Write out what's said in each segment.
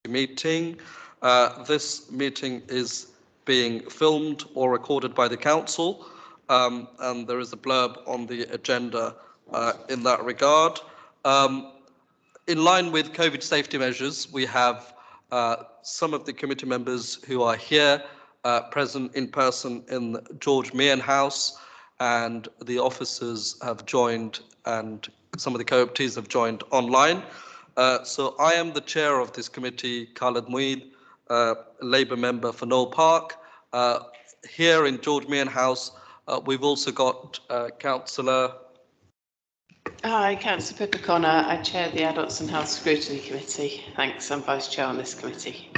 meeting. This meeting is being filmed or recorded by the council, and there is a blurb on the agenda in that regard. In line with COVID safety measures, we have some of the committee members who are here present in person in the George Meehan House, and the officers have joined, and some of the co-optees have joined online. So I am the chair of this committee, Khaled Mueed, Labour member for Knoll Park. Here in George Meehan House, we've also got Councillor. Hi, Councillor Pippa Connor. I chair the Adults and Health Scrutiny Committee. Thanks, I'm vice chair on this committee.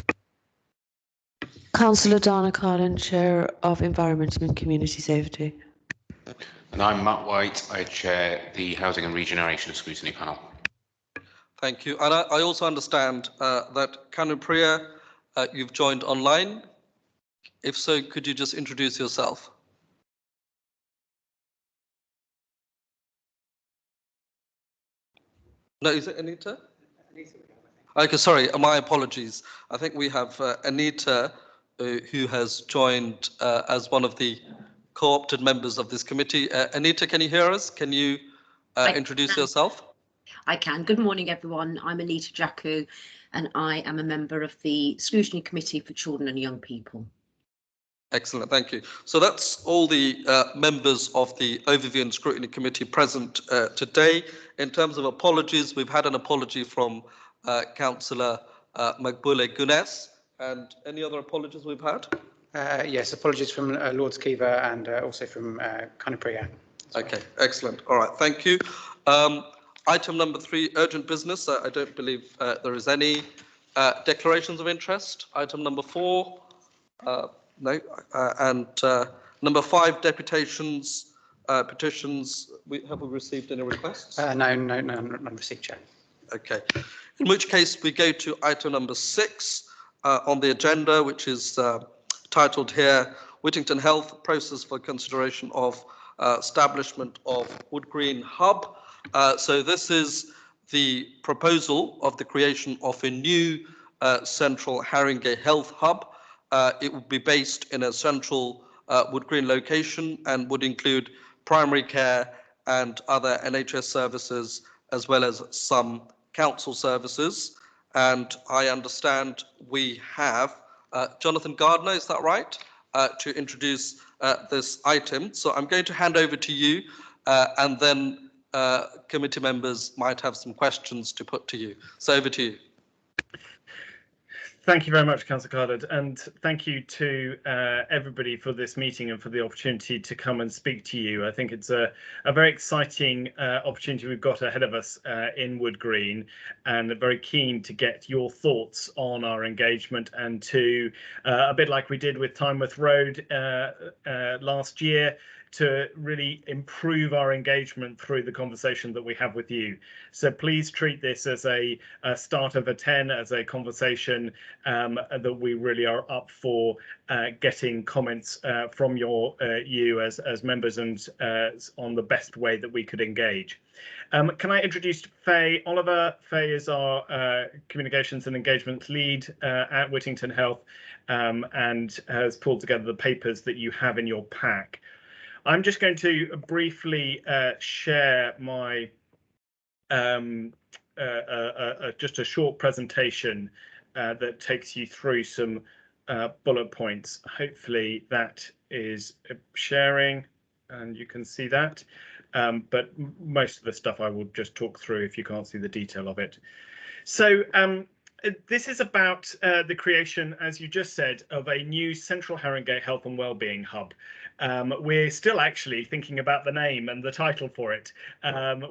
Councillor Donna Carlin, chair of Environment and Community Safety. And I'm Matt White. I chair the Housing and Regeneration Scrutiny Panel. Thank you. And I also understand that Kanupriya, you've joined online. If so, could you just introduce yourself? No, is it Anita? Okay, sorry, my apologies. I think we have Anita, who has joined as one of the co-opted members of this committee. Anita, can you hear us? Can you introduce yourself? I can. Good morning, everyone. I'm Anita Jacku, and I am a member of the Scrutiny Committee for Children and Young People. Excellent, thank you. So that's all the members of the Overview and Scrutiny Committee present today. In terms of apologies, we've had an apology from Councillor Magbule Gunes. And any other apologies we've had? Yes, apologies from Lord Skiver and also from Kanupriya. Okay, excellent. All right, thank you. Item number 3, urgent business. I don't believe there is any declarations of interest. Item number 4, no. And number 5, deputations, petitions. Have we received any requests? No, none received, Chair. Okay, in which case we go to item number 6 on the agenda, which is titled here, Whittington Health, Process for Consideration of Establishment of Wood Green Hub. So this is the proposal of the creation of a new central Haringey Health Hub. It would be based in a central Wood Green location and would include primary care and other NHS services, as well as some council services. And I understand we have Jonathan Gardner, is that right, to introduce this item. So I'm going to hand over to you, and then committee members might have some questions to put to you. So over to you. Thank you very much, Councillor Khaled, and thank you to everybody for this meeting and for the opportunity to come and speak to you. I think it's a very exciting opportunity we've got ahead of us in Wood Green, and very keen to get your thoughts on our engagement and to, a bit like we did with Tynemouth Road last year, to really improve our engagement through the conversation that we have with you. So please treat this as a start of a 10, as a conversation that we really are up for getting comments from you as members and on the best way that we could engage. Can I introduce Faye Oliver? Faye is our communications and engagement lead at Whittington Health, and has pulled together the papers that you have in your pack. I'm just going to briefly share my just a short presentation that takes you through some bullet points. Hopefully that is sharing and you can see that, but most of the stuff I will just talk through if you can't see the detail of it. So this is about the creation, as you just said, of a new Central Haringey Health and Wellbeing Hub. We're still actually thinking about the name and the title for it.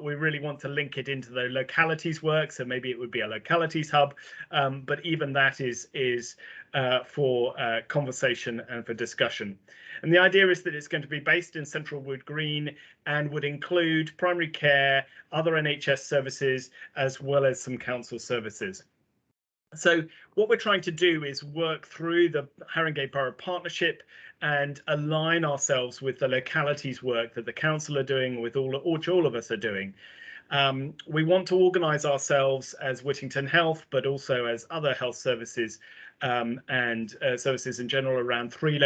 We really want to link it into the localities work, so maybe it would be a localities hub, but even that is for conversation and for discussion. And the idea is that it's going to be based in Central Wood Green and would include primary care, other NHS services, as well as some council services. So what we're trying to do is work through the Haringey Borough Partnership and align ourselves with the localities work that the council are doing, with which all of us are doing, We want to organise ourselves as Whittington Health, but also as other health services and services in general around 3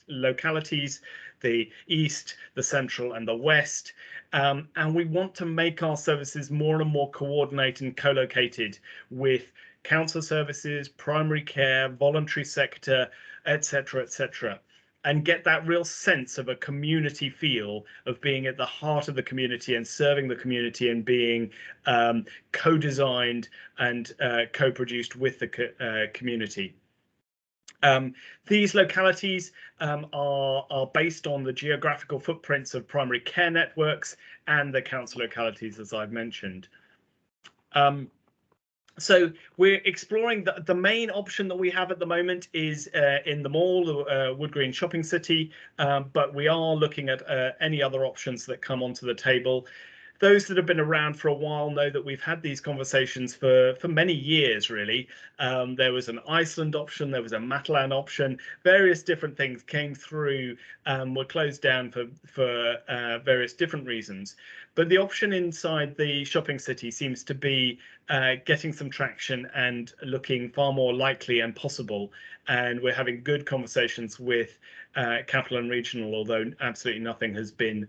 localities, the East, the Central and the West. And we want to make our services more and more coordinated and co-located with council services, primary care, voluntary sector, etc., etc., and get that real sense of a community feel of being at the heart of the community and serving the community and being co-designed and co-produced with the community. These localities are based on the geographical footprints of primary care networks and the council localities, as I've mentioned. So we're exploring the main option that we have at the moment is in the mall, Wood Green Shopping City, but we are looking at any other options that come onto the table. Those that have been around for a while know that we've had these conversations for many years, really. There was an Iceland option, there was a Matalan option, various different things came through, were closed down for various different reasons. But the option inside the shopping city seems to be getting some traction and looking far more likely and possible. And we're having good conversations with Capital and Regional, although absolutely nothing has been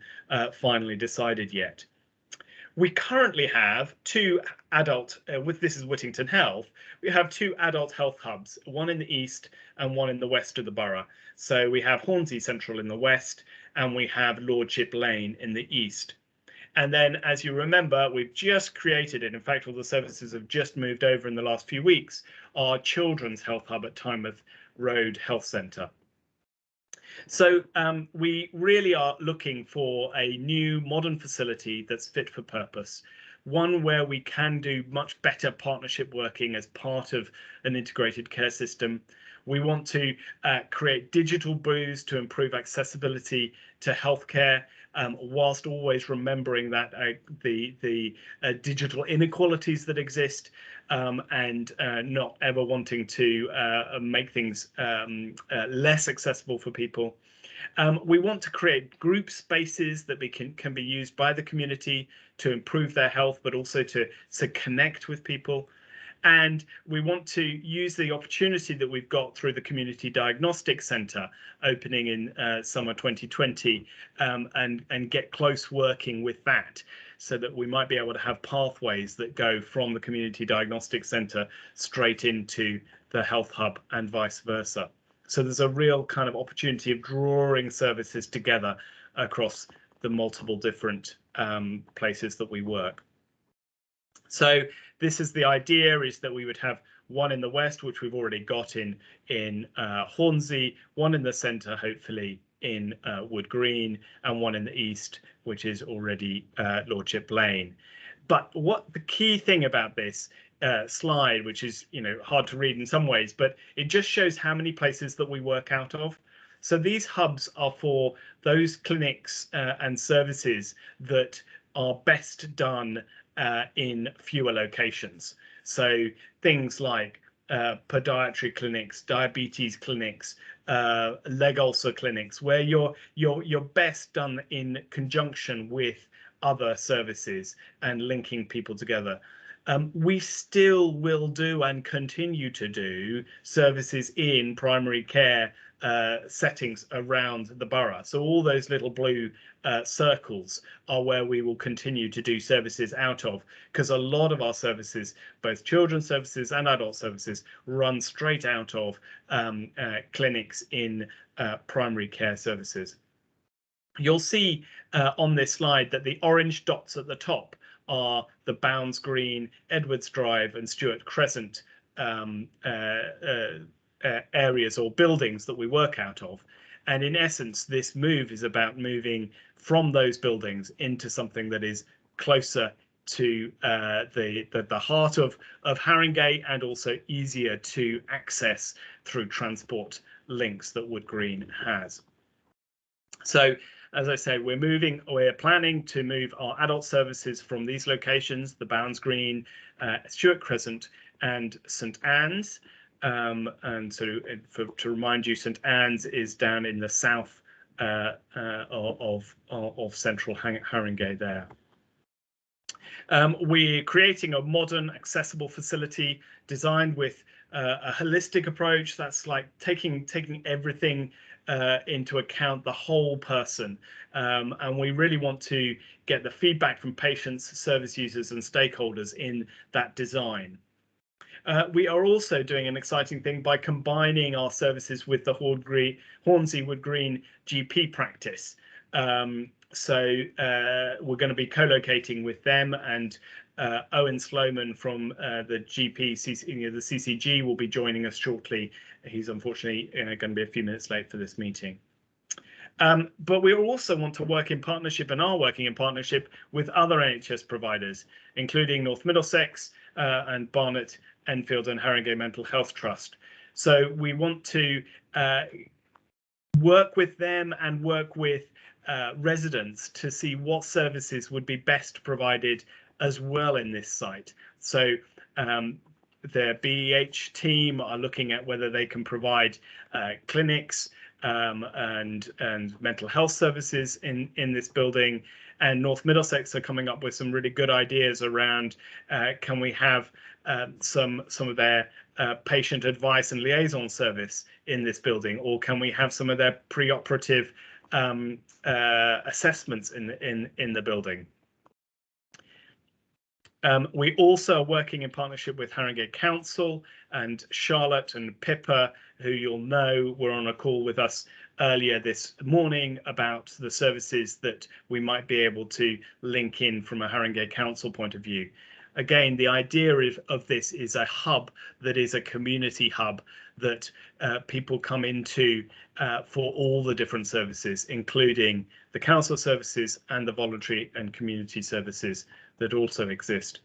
finally decided yet. We currently have 2 adult, this is Whittington Health, we have 2 adult health hubs, one in the east and one in the west of the borough. So we have Haringey Central in the west and we have Lordship Lane in the east. And then, as you remember, we've just created it. In fact, all the services have just moved over in the last few weeks, our Children's Health Hub at Tynemouth Road Health Centre. So we really are looking for a new modern facility that's fit for purpose, one where we can do much better partnership working as part of an integrated care system. We want to create digital booths to improve accessibility to healthcare, whilst always remembering that the digital inequalities that exist, and not ever wanting to make things less accessible for people. We want to create group spaces that can be used by the community to improve their health, but also to connect with people. And we want to use the opportunity that we've got through the Community Diagnostic Centre opening in summer 2020 and get close working with that, so that we might be able to have pathways that go from the Community Diagnostic Centre straight into the Health Hub and vice versa. So there's a real kind of opportunity of drawing services together across the multiple different places that we work. So this is the idea, is that we would have one in the west, which we've already got in Haringey, one in the centre, hopefully in Wood Green, and one in the east, which is already Lordship Lane. But what the key thing about this slide, which is hard to read in some ways, but it just shows how many places that we work out of. So these hubs are for those clinics and services that are best done in fewer locations. So things like podiatry clinics, diabetes clinics, leg ulcer clinics, where you're best done in conjunction with other services and linking people together. We still will do and continue to do services in primary care settings around the borough. So all those little blue circles are where we will continue to do services out of, because a lot of our services, both children's services and adult services, run straight out of clinics in primary care services. You'll see on this slide that the orange dots at the top are the Bounds Green, Edwards Drive and Stuart Crescent areas or buildings that we work out of. And in essence, this move is about moving from those buildings into something that is closer to the heart of Haringey, and also easier to access through transport links that Wood Green has. So, as I say, we're planning to move our adult services from these locations, the Bounds Green, Stuart Crescent and St Anne's. And so to remind you, St Anne's is down in the south of central Haringey there. We're creating a modern, accessible facility designed with a holistic approach. That's like taking everything into account, the whole person. And we really want to get the feedback from patients, service users and stakeholders in that design. We are also doing an exciting thing by combining our services with the Hornsey Wood Green GP practice. So we're going to be co-locating with them, and Owen Sloman from the the CCG will be joining us shortly. He's unfortunately going to be a few minutes late for this meeting. But we also want to work in partnership and are working in partnership with other NHS providers, including North Middlesex and Barnet, Enfield and Haringey Mental Health Trust. So we want to work with them and work with residents to see what services would be best provided as well in this site. So their BEH team are looking at whether they can provide clinics and mental health services in this building, and North Middlesex are coming up with some really good ideas around can we have some of their patient advice and liaison service in this building, or can we have some of their pre-operative assessments in the building. We also are working in partnership with Haringey Council, and Charlotte and Pippa, who you'll know, were on a call with us earlier this morning about the services that we might be able to link in from a Haringey Council point of view. Again, the idea of this is a hub that is a community hub that people come into for all the different services, including the council services and the voluntary and community services that also exist.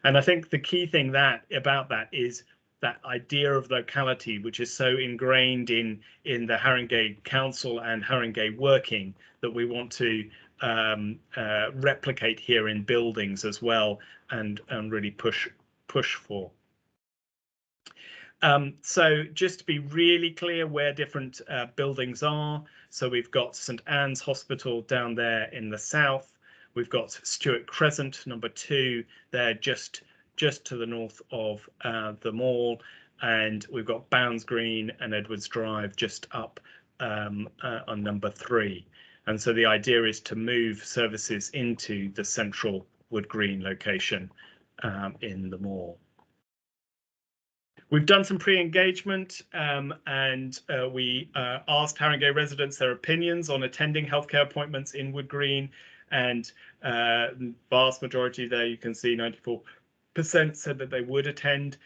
And I think the key thing about that is that idea of locality, which is so ingrained in the Haringey Council and Haringey working, that we want to replicate here in buildings as well, and really push for. So just to be really clear where different buildings are, so we've got St Anne's Hospital down there in the south. We've got Stewart Crescent, number 2, there just to the north of the mall, and we've got Bounds Green and Edwards Drive just up on number 3. And so the idea is to move services into the central Wood Green location in the mall. We've done some pre-engagement and we asked Haringey residents their opinions on attending healthcare appointments in Wood Green, and vast majority there, you can see 94% said that they would attend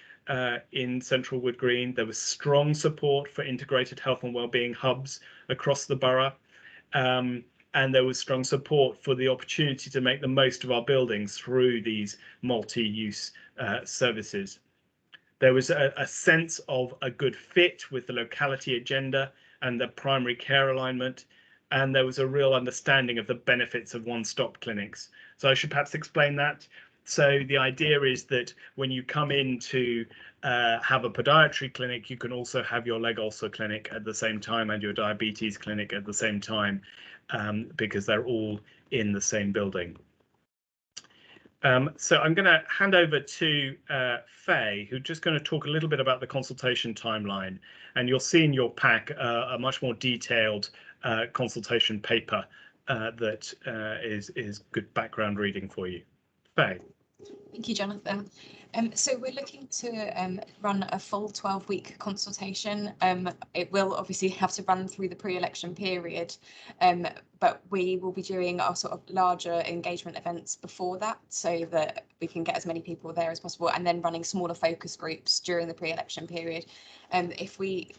in central Wood Green. There was strong support for integrated health and wellbeing hubs across the borough. And there was strong support for the opportunity to make the most of our buildings through these multi-use services. There was a sense of a good fit with the locality agenda and the primary care alignment, and there was a real understanding of the benefits of one-stop clinics. So I should perhaps explain that. So the idea is that when you come in to have a podiatry clinic, you can also have your leg ulcer clinic at the same time and your diabetes clinic at the same time, because they're all in the same building. So I'm going to hand over to Faye, who's just going to talk a little bit about the consultation timeline. And you'll see in your pack a much more detailed consultation paper that is good background reading for you. Faye. Thank you, Jonathan. So we're looking to run a full 12-week consultation. It will obviously have to run through the pre-election period, but we will be doing our sort of larger engagement events before that, so that we can get as many people there as possible, and then running smaller focus groups during the pre-election period. If we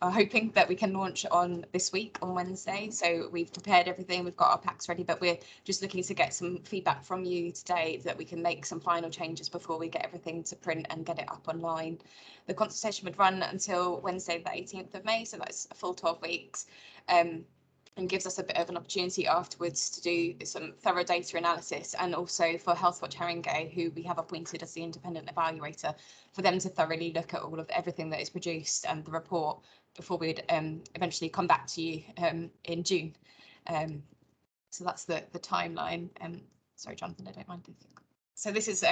are hoping that we can launch on this week on Wednesday. So we've prepared everything, we've got our packs ready, but we're just looking to get some feedback from you today that we can make some final changes before we get everything to print and get it up online. The consultation would run until Wednesday the 18th of May, so that's a full 12 weeks. And gives us a bit of an opportunity afterwards to do some thorough data analysis, and also for Healthwatch Haringey, who we have appointed as the independent evaluator, for them to thoroughly look at all of everything that is produced and the report before we'd eventually come back to you in June. So that's the timeline. Sorry, Jonathan, I don't mind if So this is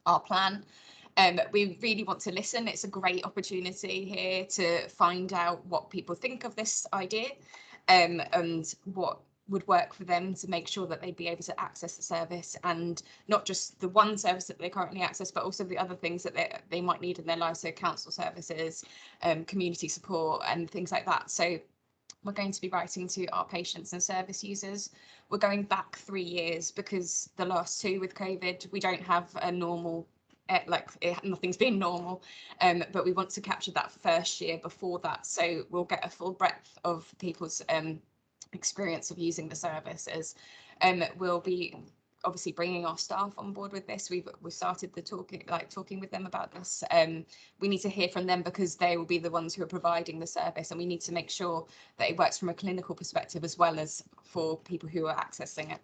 our plan. We really want to listen. It's a great opportunity here to find out what people think of this idea and what would work for them to make sure that they'd be able to access the service, and not just the one service that they currently access, but also the other things that they might need in their lives, so council services, community support and things like that. So we're going to be writing to our patients and service users. We're going back 3 years because the last 2 with COVID, we don't have a normal, nothing's been normal, but we want to capture that first year before that. So we'll get a full breadth of people's experience of using the services. We'll be obviously bringing our staff on board with this. We've started the talking with them about this. We need to hear from them because they will be the ones who are providing the service, and we need to make sure that it works from a clinical perspective as well as for people who are accessing it.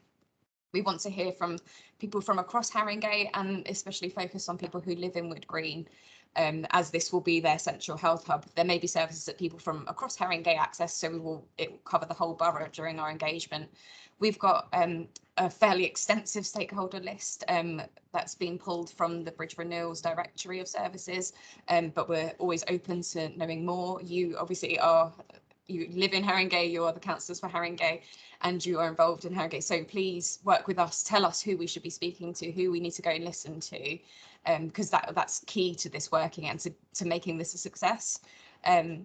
We want to hear from people from across Haringey, and especially focus on people who live in Wood Green, as this will be their central health hub. There may be services that people from across Haringey access, so it will cover the whole borough during our engagement. We've got a fairly extensive stakeholder list that's been pulled from the Bridge Renewals Directory of Services, but we're always open to knowing more. You obviously you live in Haringey, you are the councillors for Haringey, and you are involved in Haringey. So please work with us, tell us who we should be speaking to, who we need to go and listen to, because that's key to this working and to making this a success. I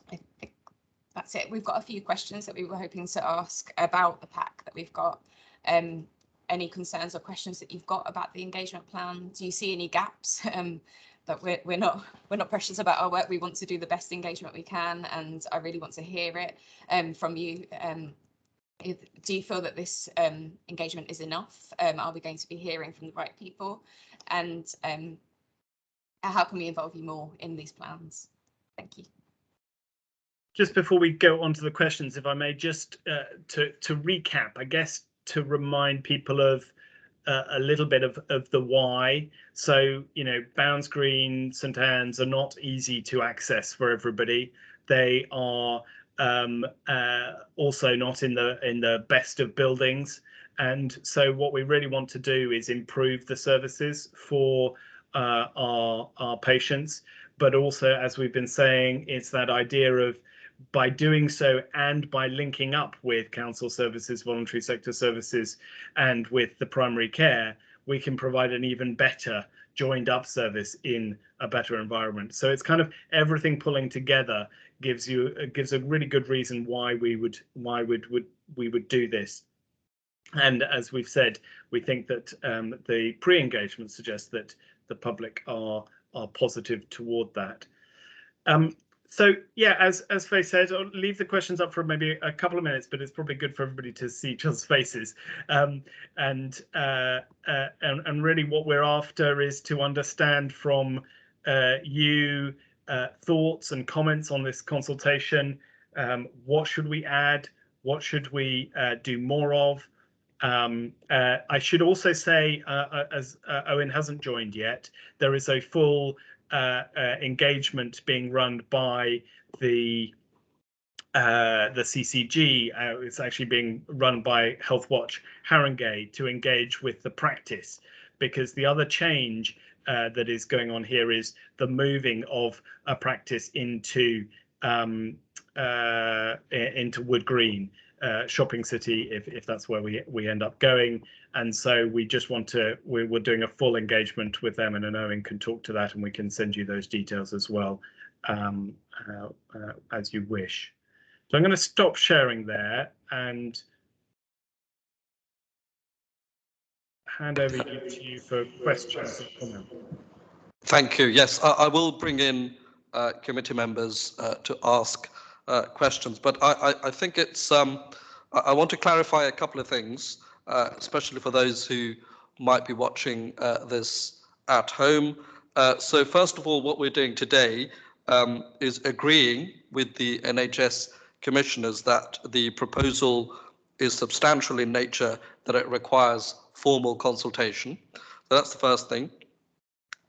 think that's it. We've got a few questions that we were hoping to ask about the pack that we've got. Any concerns or questions that you've got about the engagement plan? Do you see any gaps? But we're not precious about our work. We want to do the best engagement we can, and I really want to hear it from you. Do you feel that this engagement is enough? Are we going to be hearing from the right people? And how can we involve you more in these plans? Thank you. Just before we go on to the questions, if I may, just to recap, I guess, to remind people of a little bit of the why. So, you know, Bounds Green, St Anne's are not easy to access for everybody. They are also not in the best of buildings, and so what we really want to do is improve the services for our patients. But also, as we've been saying, it's that idea of, by doing so and by linking up with council services, voluntary sector services, and with the primary care, we can provide an even better joined up service in a better environment. So it's kind of everything pulling together gives a really good reason why we would do this. And as we've said, we think that the pre-engagement suggests that the public are positive toward that. So yeah, as Faye said, I'll leave the questions up for maybe a couple of minutes, but it's probably good for everybody to see each other's faces. And really what we're after is to understand from you thoughts and comments on this consultation. What should we add? What should we do more of? I should also say, as Owen hasn't joined yet, there is a full engagement being run by the CCG. It's actually being run by Health Watch Haringey to engage with the practice, because the other change that is going on here is the moving of a practice into Wood Green shopping city, if that's where we end up going. And so we just want to, we're doing a full engagement with them, and Owen can talk to that, and we can send you those details as well, as you wish. So I'm going to stop sharing there and hand over to you for questions and comments. Thank you. Yes, I will bring in committee members to ask questions, but I think it's, I want to clarify a couple of things, especially for those who might be watching this at home. So first of all, what we're doing today is agreeing with the NHS commissioners that the proposal is substantial in nature, that it requires formal consultation. So that's the first thing.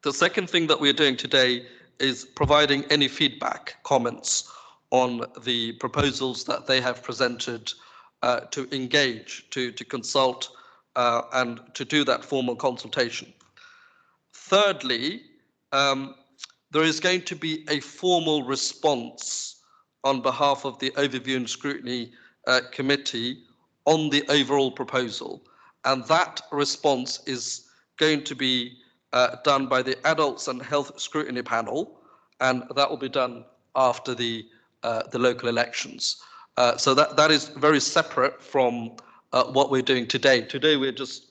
The second thing that we're doing today is providing any feedback, comments on the proposals that they have presented to engage, to consult and to do that formal consultation. Thirdly, there is going to be a formal response on behalf of the Overview and Scrutiny Committee on the overall proposal, and that response is going to be done by the Adults and Health Scrutiny Panel, and that will be done after the local elections. So that is very separate from what we're doing today. Today we're just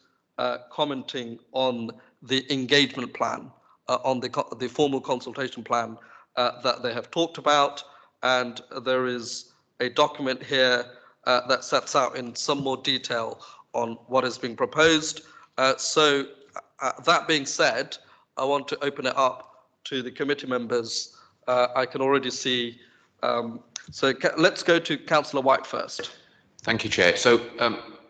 commenting on the engagement plan, on the formal consultation plan that they have talked about, and there is a document here that sets out in some more detail on what is being proposed. So that being said, I want to open it up to the committee members. I can already see, so let's go to Councillor White first. Thank you, Chair. So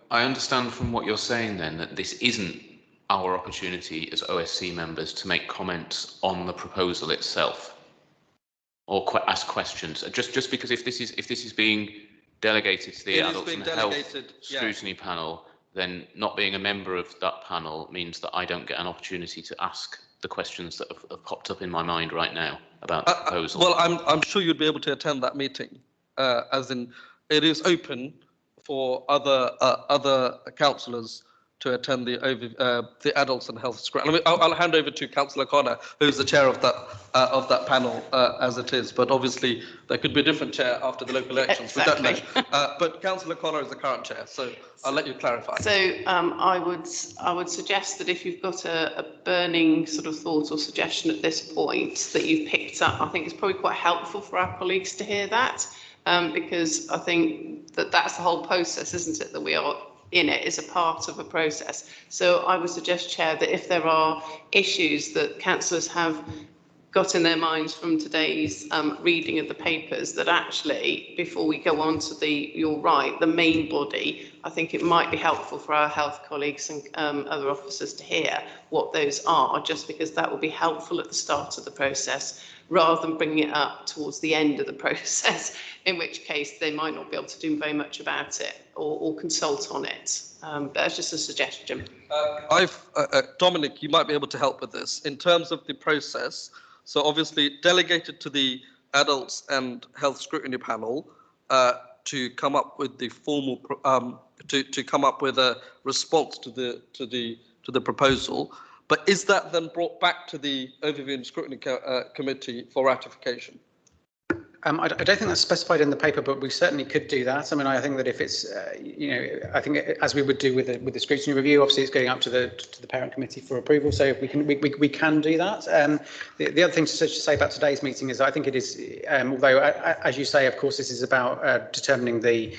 I understand from what you're saying then that this isn't our opportunity as OSC members to make comments on the proposal itself or ask questions. Just because if this is being delegated to the Adults and Health Scrutiny Panel, then not being a member of that panel means that I don't get an opportunity to ask the questions that have popped up in my mind right now about the proposal. Well, I'm sure you'd be able to attend that meeting, as in it is open for other councillors to attend the Adults and Health Scrutiny. I'll hand over to Councillor Connor, who's the chair of that panel as it is. But obviously there could be a different chair after the local elections. Exactly. We don't know. But Councillor Connor is the current chair, so I'll let you clarify. So I would suggest that if you've got a burning sort of thought or suggestion at this point that you've picked up, I think it's probably quite helpful for our colleagues to hear that, because I think that's the whole process, isn't it, that we are in it is a part of a process. So I would suggest, Chair, that if there are issues that councillors have got in their minds from today's reading of the papers, that actually, before we go on to the main body, I think it might be helpful for our health colleagues and other officers to hear what those are, just because that will be helpful at the start of the process, rather than bringing it up towards the end of the process, in which case they might not be able to do very much about it or consult on it. But that's just a suggestion. Dominic, you might be able to help with this. In terms of the process, so obviously delegated to the Adults and Health Scrutiny Panel to come up with the formal, to come up with a response to the proposal. But is that then brought back to the Overview and Scrutiny Committee for ratification? I don't think that's specified in the paper, but we certainly could do that. I mean, I think that if it's, I think as we would do with the scrutiny review, obviously it's going up to the parent committee for approval. So if we can do that. The other thing to say about today's meeting is I think it is, although as you say, of course, this is about determining the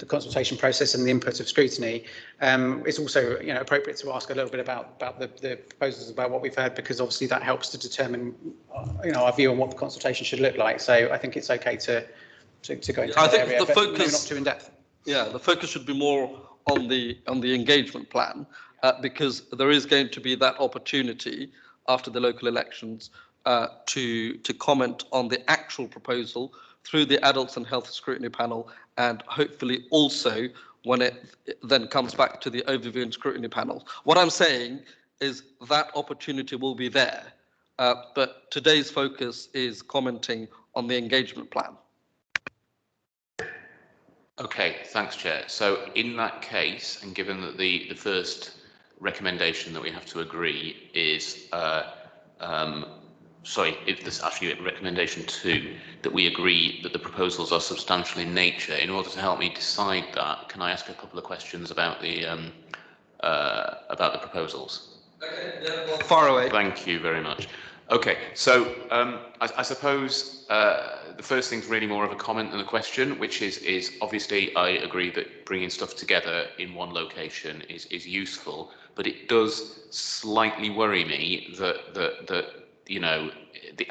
consultation process and the input of scrutiny. It's also appropriate to ask a little bit about the proposals, about what we've heard, because obviously that helps to determine our view on what the consultation should look like. So I think it's okay to go into that area, but maybe not too in depth. Yeah, the focus should be more on the engagement plan, because there is going to be that opportunity after the local elections to comment on the actual proposal through the Adults and Health Scrutiny Panel, and hopefully also when it then comes back to the Overview and Scrutiny Panel. What I'm saying is that opportunity will be there, but today's focus is commenting on the engagement plan. Okay, thanks, Chair. So in that case, and given that the first recommendation that we have to agree is, if there's actually recommendation 2, that we agree that the proposals are substantial in nature. In order to help me decide that, can I ask a couple of questions about the proposals? Okay, yeah, well, far away. Thank you very much. Okay, so I suppose the first thing's really more of a comment than a question, which is obviously I agree that bringing stuff together in one location is useful, but it does slightly worry me that the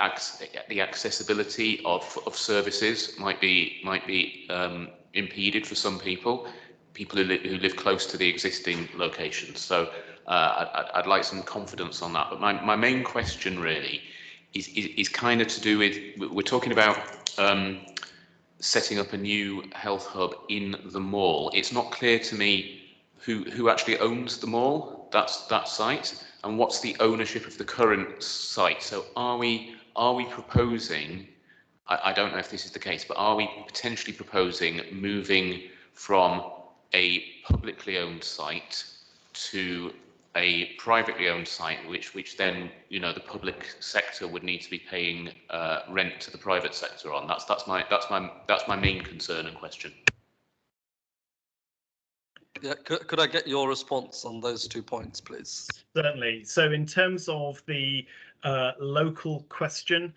accessibility of services might be impeded for some people who live close to the existing locations. So I'd like some confidence on that. But my main question really is kind of to do with, we're talking about setting up a new health hub in the mall. It's not clear to me who actually owns the mall, that site, and what's the ownership of the current site? So are we proposing, I don't know if this is the case, but are we potentially proposing moving from a publicly owned site to a privately owned site, which then, you know, the public sector would need to be paying rent to the private sector on? That's my main concern and question. Yeah, could I get your response on those 2 points, please? Certainly. So in terms of the local question,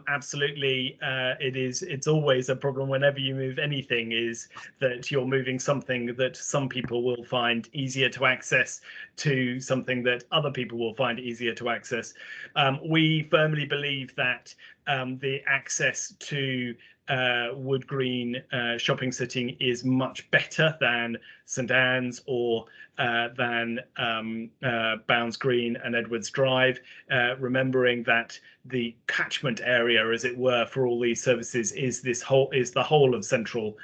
absolutely, it's always a problem whenever you move anything, is that you're moving something that some people will find easier to access to something that other people will find easier to access. We firmly believe that the access to Wood Green shopping city is much better than St Anne's or than Bounds Green and Edwards Drive, remembering that the catchment area, as it were, for all these services is the whole of central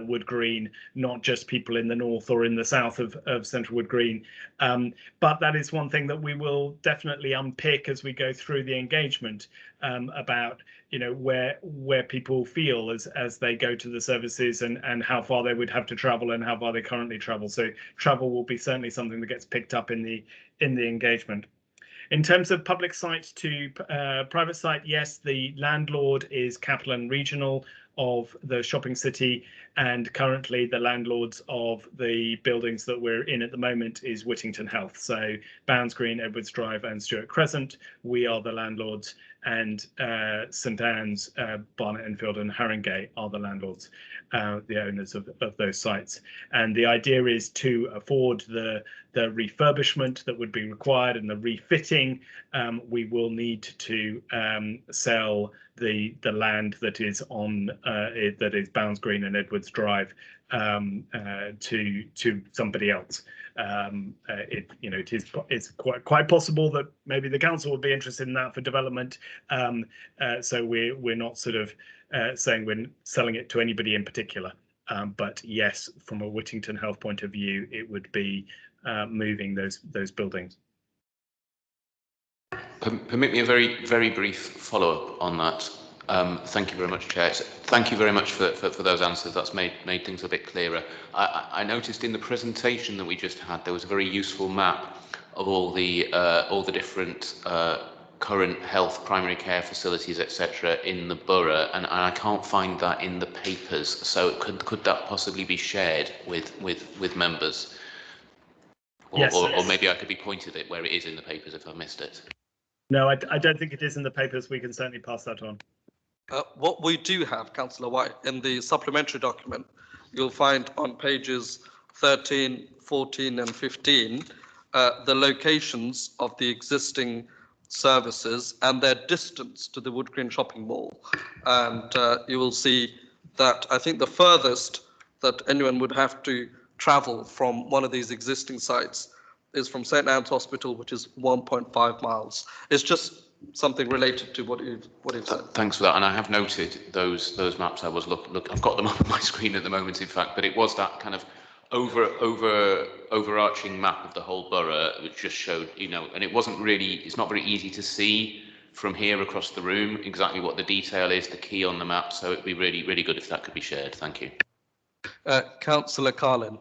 Wood Green, not just people in the north or in the south of central Wood Green. But that is one thing that we will definitely unpick as we go through the engagement, about, you know, where people feel as they go to the services, and how far they would have to travel and how far they currently travel. So travel will be certainly something that gets picked up in the engagement. In terms of public site to private site, yes, the landlord is Capital and Regional of the shopping city, and currently the landlords of the buildings that we're in at the moment is Whittington Health. So Bounds Green, Edwards Drive and Stuart Crescent, we are the landlords, and St Anne's, Barnet Enfield and Haringey are the landlords, the owners of those sites. And the idea is to afford the refurbishment that would be required and the refitting. We will need to sell the land that is on that is Bounds Green and Edwards Drive to somebody else. It's quite possible that maybe the council would be interested in that for development. So we're not sort of saying we're selling it to anybody in particular. But yes, from a Whittington Health point of view, it would be moving those buildings. Permit me a very brief follow-up on that. Thank you very much, Chair. Thank you very much for those answers. That's made things a bit clearer. I noticed in the presentation that we just had, there was a very useful map of all the different current health, primary care facilities, etc., in the borough, and I can't find that in the papers. So could that possibly be shared with members? Yes. Or maybe I could be pointed at where it is in the papers if I missed it. No, I don't think it is in the papers. We can certainly pass that on. What we do have, Councillor White, in the supplementary document, you'll find on pages 13, 14 and 15, the locations of the existing services and their distance to the Wood Green shopping mall. And you will see that I think the furthest that anyone would have to travel from one of these existing sites is from St Anne's Hospital, which is 1.5 miles. It's just something related to what you've said. Thanks for that, and I have noted those maps. I was look. I've got them up on my screen at the moment, in fact. But it was that kind of overarching map of the whole borough, which just showed, you know, and it's not very easy to see from here across the room exactly what the detail is, the key on the map. So it'd be really good if that could be shared. Thank you. Councillor Carlin.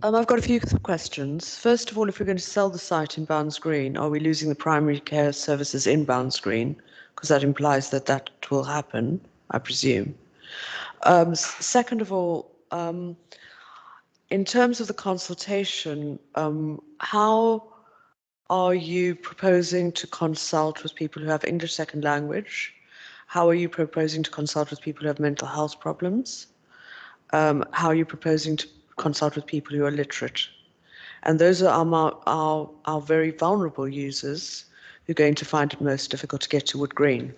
I've got a few questions. First of all, if we're going to sell the site in Bounds Green, are we losing the primary care services in Bounds Green? Because that implies that will happen, I presume. Second of all, in terms of the consultation, how are you proposing to consult with people who have English second language? How are you proposing to consult with people who have mental health problems? How are you proposing to consult with people who are literate? And those are our very vulnerable users who are going to find it most difficult to get to Wood Green.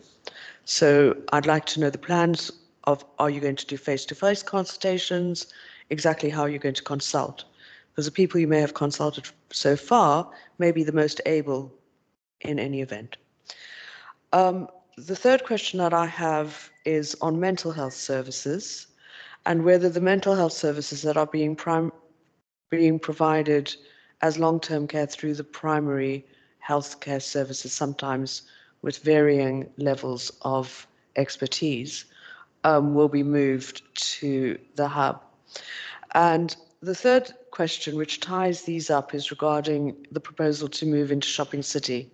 So I'd like to know the plans of, are you going to do face-to-face consultations? Exactly how you're going to consult? Because the people you may have consulted so far may be the most able in any event. The third question that I have is on mental health services, and whether the mental health services that are being being provided as long-term care through the primary healthcare services, sometimes with varying levels of expertise, will be moved to the hub. And the third question, which ties these up, is regarding the proposal to move into Shopping City,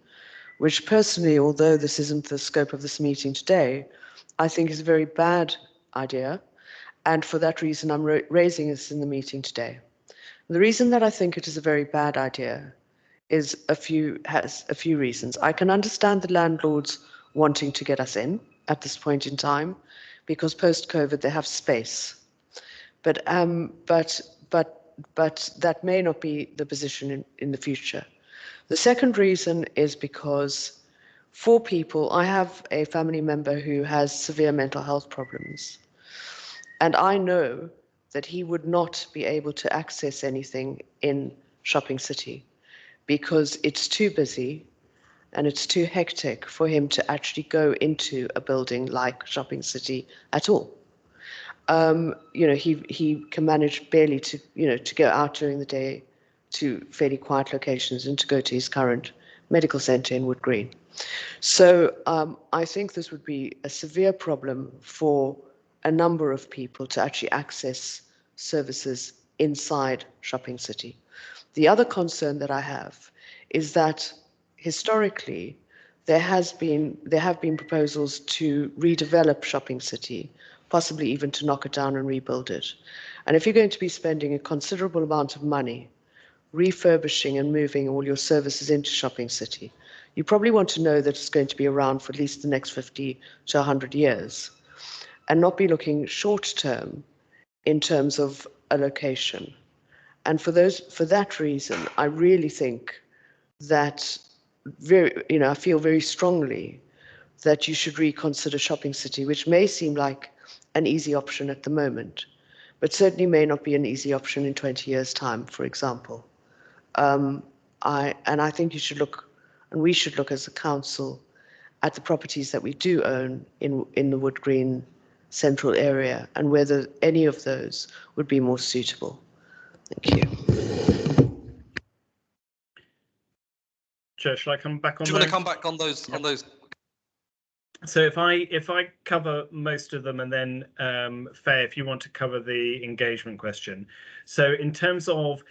which personally, although this isn't the scope of this meeting today, I think is a very bad idea. And for that reason, I'm raising this in the meeting today. The reason that I think it is a very bad idea has a few reasons. I can understand the landlords wanting to get us in at this point in time, because post-COVID they have space. But that may not be the position in the future. The second reason is because for people, I have a family member who has severe mental health problems, and I know that he would not be able to access anything in Shopping City because it's too busy and it's too hectic for him to actually go into a building like Shopping City at all. He can manage barely to go out during the day to fairly quiet locations and to go to his current medical centre in Wood Green. So I think this would be a severe problem for a number of people to actually access services inside Shopping City. The other concern that I have is that historically there have been proposals to redevelop Shopping City, possibly even to knock it down and rebuild it. And if you're going to be spending a considerable amount of money refurbishing and moving all your services into Shopping City, you probably want to know that it's going to be around for at least the next 50 to 100 years, and not be looking short term in terms of a location. And for that reason, I really think that I feel very strongly that you should reconsider Shopping City, which may seem like an easy option at the moment, but certainly may not be an easy option in 20 years' time, for example. I think you should look, and we should look as a council, at the properties that we do own in the Wood Green central area and whether any of those would be more suitable. Thank you. Chair, shall I come back on Do you want to come back on those? Yep. On those? So if I cover most of them, and then Faye, if you want to cover the engagement question. So in terms of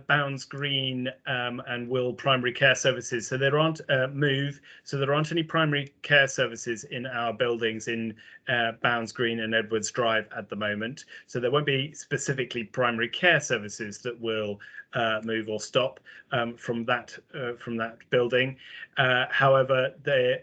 Bounds Green and Will primary care services, so there aren't there aren't any primary care services in our buildings in Bounds Green and Edwards Drive at the moment. So there won't be specifically primary care services that will move or stop from that building. However, the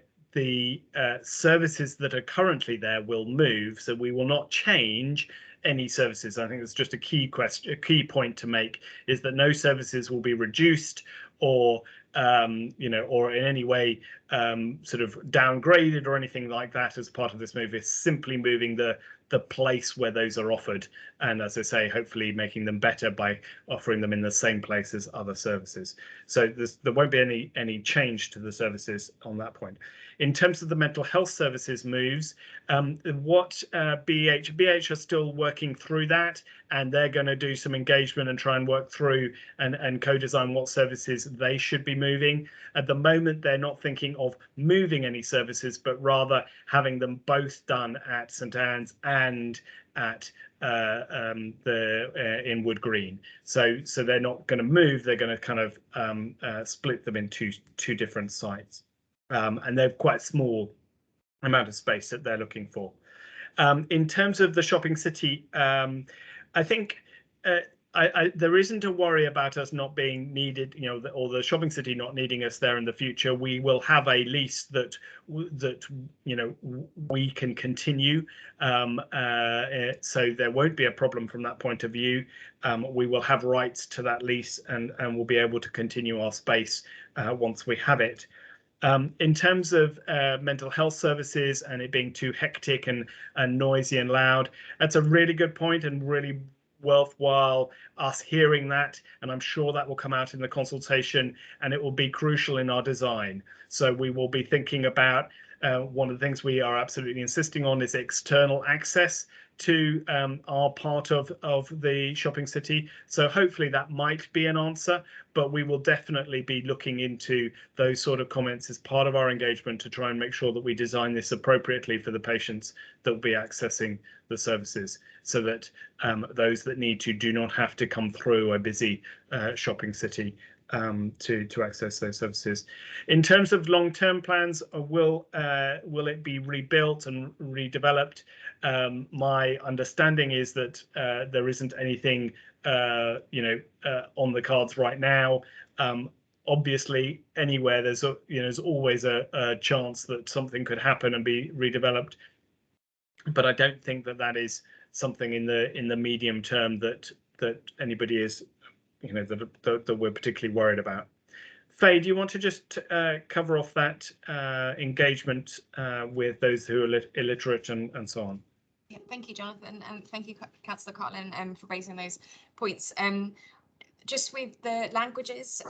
services that are currently there will move, so we will not change any services. I think that's just a key point to make, is that no services will be reduced or or in any way sort of downgraded or anything like that as part of this move. It's simply moving the place where those are offered, and as I say, hopefully making them better by offering them in the same place as other services. So there won't be any change to the services on that point. In terms of the mental health services moves, what BH are still working through that, and they're going to do some engagement and try and work through and co-design what services they should be moving. At the moment, they're not thinking of moving any services, but rather having them both done at St Anne's and at in Wood Green. So they're not going to move, they're going to kind of split them into two different sites. And they're quite small amount of space that they're looking for. In terms of the Shopping City, I think there isn't a worry about us not being needed, or the Shopping City not needing us there in the future. We will have a lease that we can continue, so there won't be a problem from that point of view. We will have rights to that lease, and we'll be able to continue our space once we have it. In terms of mental health services and it being too hectic and noisy and loud, that's a really good point and really worthwhile us hearing that, and I'm sure that will come out in the consultation, and it will be crucial in our design. So we will be thinking about one of the things we are absolutely insisting on is external access are part of the shopping city. So hopefully that might be an answer, but we will definitely be looking into those sort of comments as part of our engagement to try and make sure that we design this appropriately for the patients that will be accessing the services, so that those that need to do not have to come through a busy shopping city to access those services. In terms of long-term plans, will it be rebuilt and redeveloped? My understanding is that there isn't anything on the cards right now. Obviously, anywhere there's always a chance that something could happen and be redeveloped, but I don't think that is something in the medium term that anybody is that we're particularly worried about. Faye, do you want to just cover off that engagement with those who are illiterate and so on? Yeah, thank you, Jonathan, and thank you, Councillor Carlin, for raising those points. Just with the languages,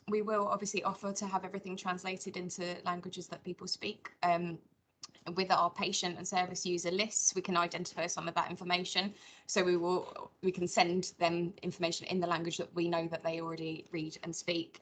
we will obviously offer to have everything translated into languages that people speak. With our patient and service user lists, we can identify some of that information. So we can send them information in the language that we know that they already read and speak.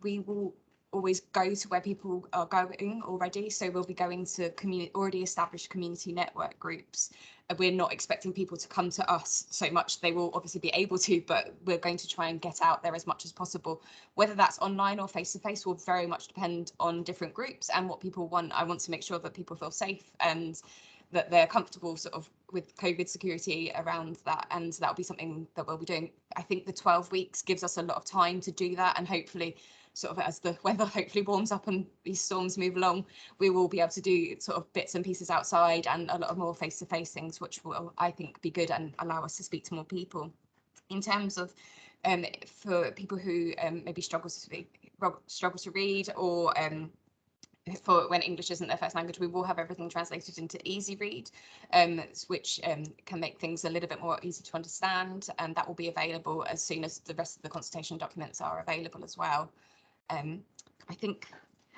We will always go to where people are going already. So we'll be going to already established community network groups. We're not expecting people to come to us so much. They will obviously be able to, but we're going to try and get out there as much as possible. Whether that's online or face-to-face will very much depend on different groups and what people want. I want to make sure that people feel safe and that they're comfortable sort of with COVID security around that, and that'll be something that we'll be doing. I think the 12 weeks gives us a lot of time to do that, and hopefully sort of as the weather hopefully warms up and these storms move along, we will be able to do sort of bits and pieces outside and a lot of more face-to-face things, which will, I think, be good and allow us to speak to more people. In terms of for people who maybe struggle to read, or for when English isn't their first language, we will have everything translated into easy read, which can make things a little bit more easy to understand, and that will be available as soon as the rest of the consultation documents are available as well. I think,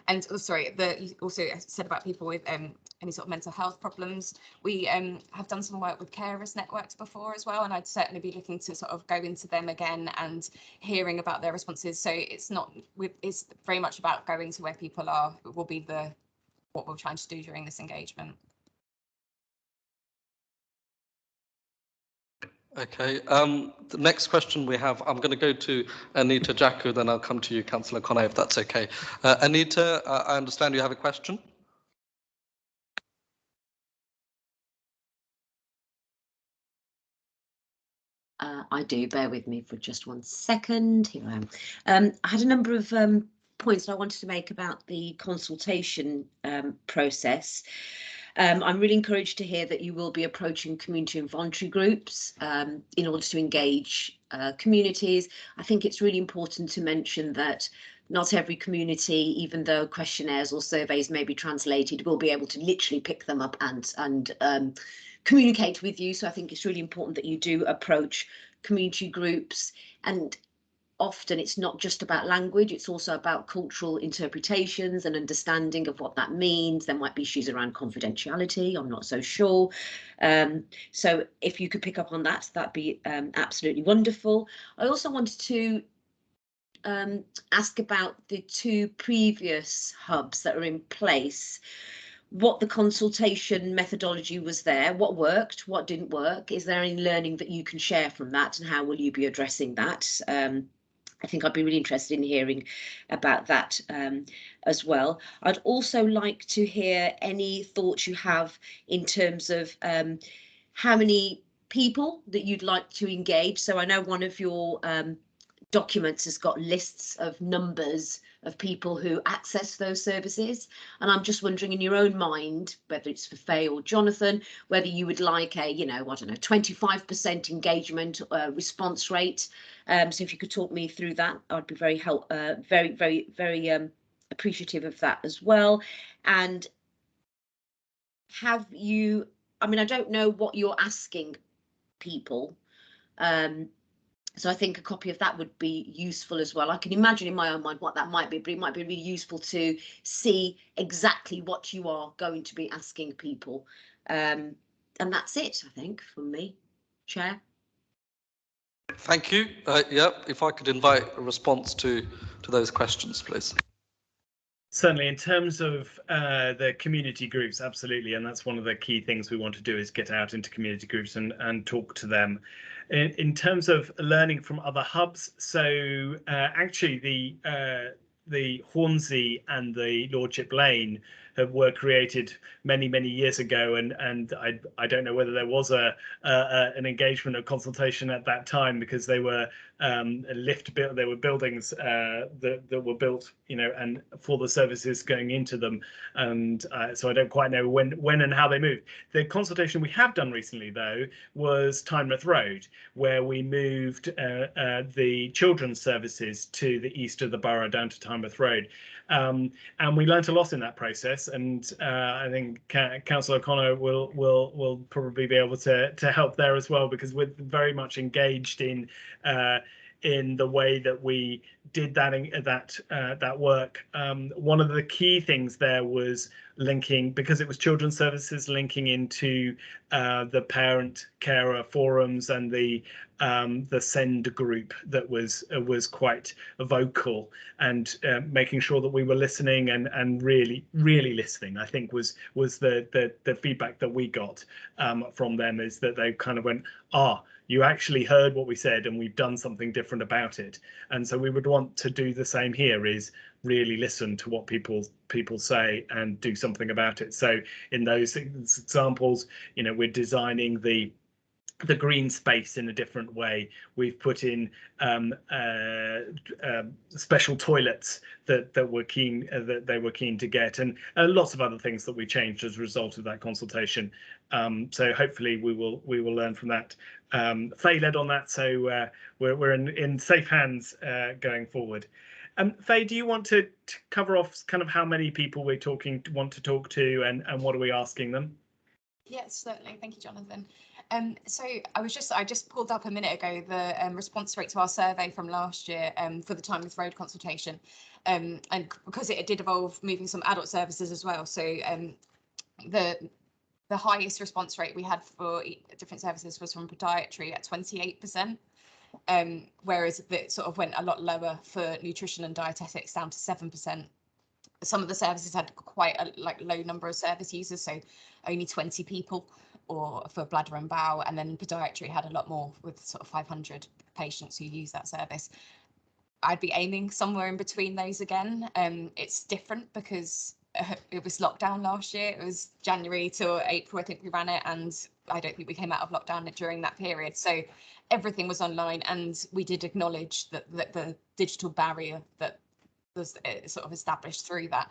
and sorry, you also said about people with any sort of mental health problems. We have done some work with carers networks before as well, and I'd certainly be looking to sort of go into them again and hearing about their responses. So it's very much about going to where people are. It will be what we're trying to do during this engagement. Okay, the next question we have, I'm going to go to Anita Jacku, then I'll come to you, Councillor Conay, if that's okay. Anita, I understand you have a question. I do, bear with me for just 1 second. Here I am. I had a number of points I wanted to make about the consultation process. I'm really encouraged to hear that you will be approaching community and voluntary groups in order to engage communities. I think it's really important to mention that not every community, even though questionnaires or surveys may be translated, will be able to literally pick them up and communicate with you. So I think it's really important that you do approach community groups, and often it's not just about language, it's also about cultural interpretations and understanding of what that means. There might be issues around confidentiality, I'm not so sure. So if you could pick up on that, that'd be absolutely wonderful. I also wanted to ask about the 2 previous hubs that are in place, what the consultation methodology was there, what worked, what didn't work. Is there any learning that you can share from that, and how will you be addressing that? I think I'd be really interested in hearing about that as well. I'd also like to hear any thoughts you have in terms of how many people that you'd like to engage. So I know one of your documents has got lists of numbers of people who access those services, and I'm just wondering, in your own mind, whether it's for Faye or Jonathan, whether you would like a, I don't know, 25% engagement response rate. So if you could talk me through that, I'd be very appreciative of that as well. And have you, I mean, I don't know what you're asking people, so I think a copy of that would be useful as well. I can imagine in my own mind what that might be, but it might be really useful to see exactly what you are going to be asking people. And And that's it, I think, from me, Chair. Thank you. Yeah, if I could invite a response to those questions, please. Certainly, in terms of the community groups, absolutely, and that's one of the key things we want to do is get out into community groups and talk to them. In terms of learning from other hubs, so actually the Hornsey and the Lordship Lane were created many years ago, and I don't know whether there was an engagement or consultation at that time, because they were they were buildings that were built, you know, and for the services going into them, and so I don't quite know when and how they moved. The consultation we have done recently, though, was Tynemouth Road, where we moved the children's services to the east of the borough down to Tynemouth Road. And we learnt a lot in that process, and I think Councillor O'Connor will probably be able to help there as well, because we're very much engaged in the way that we did that work. One of the key things there was linking, because it was children's services, linking into the parent carer forums and the SEND group that was quite vocal, and making sure that we were listening and really listening, I think was the feedback that we got from them, is that they kind of went, you actually heard what we said and we've done something different about it. And so we would want to do the same here, is really listen to what people say and do something about it. So in those examples, you know, we're designing the green space in a different way. We've put in special toilets that they were keen to get, and lots of other things that we changed as a result of that consultation. So hopefully we will learn from that. Faye led on that, so we're in safe hands going forward. Faye, do you want to cover off kind of how many people we're want to talk to, and what are we asking them? Yes, certainly. Thank you, Jonathan. So I just pulled up a minute ago the response rate to our survey from last year for the Tynemouth Road consultation, and because it did involve moving some adult services as well. So the highest response rate we had for different services was from podiatry at 28%, whereas it sort of went a lot lower for nutrition and dietetics, down to 7%. Some of the services had quite a low number of service users, so only 20 people, or for bladder and bowel, and then podiatry had a lot more, with sort of 500 patients who use that service. I'd be aiming somewhere in between those again. It's different because it was lockdown last year. It was January to April, I think we ran it, and I don't think we came out of lockdown during that period. So everything was online, and we did acknowledge that the digital barrier that was sort of established through that.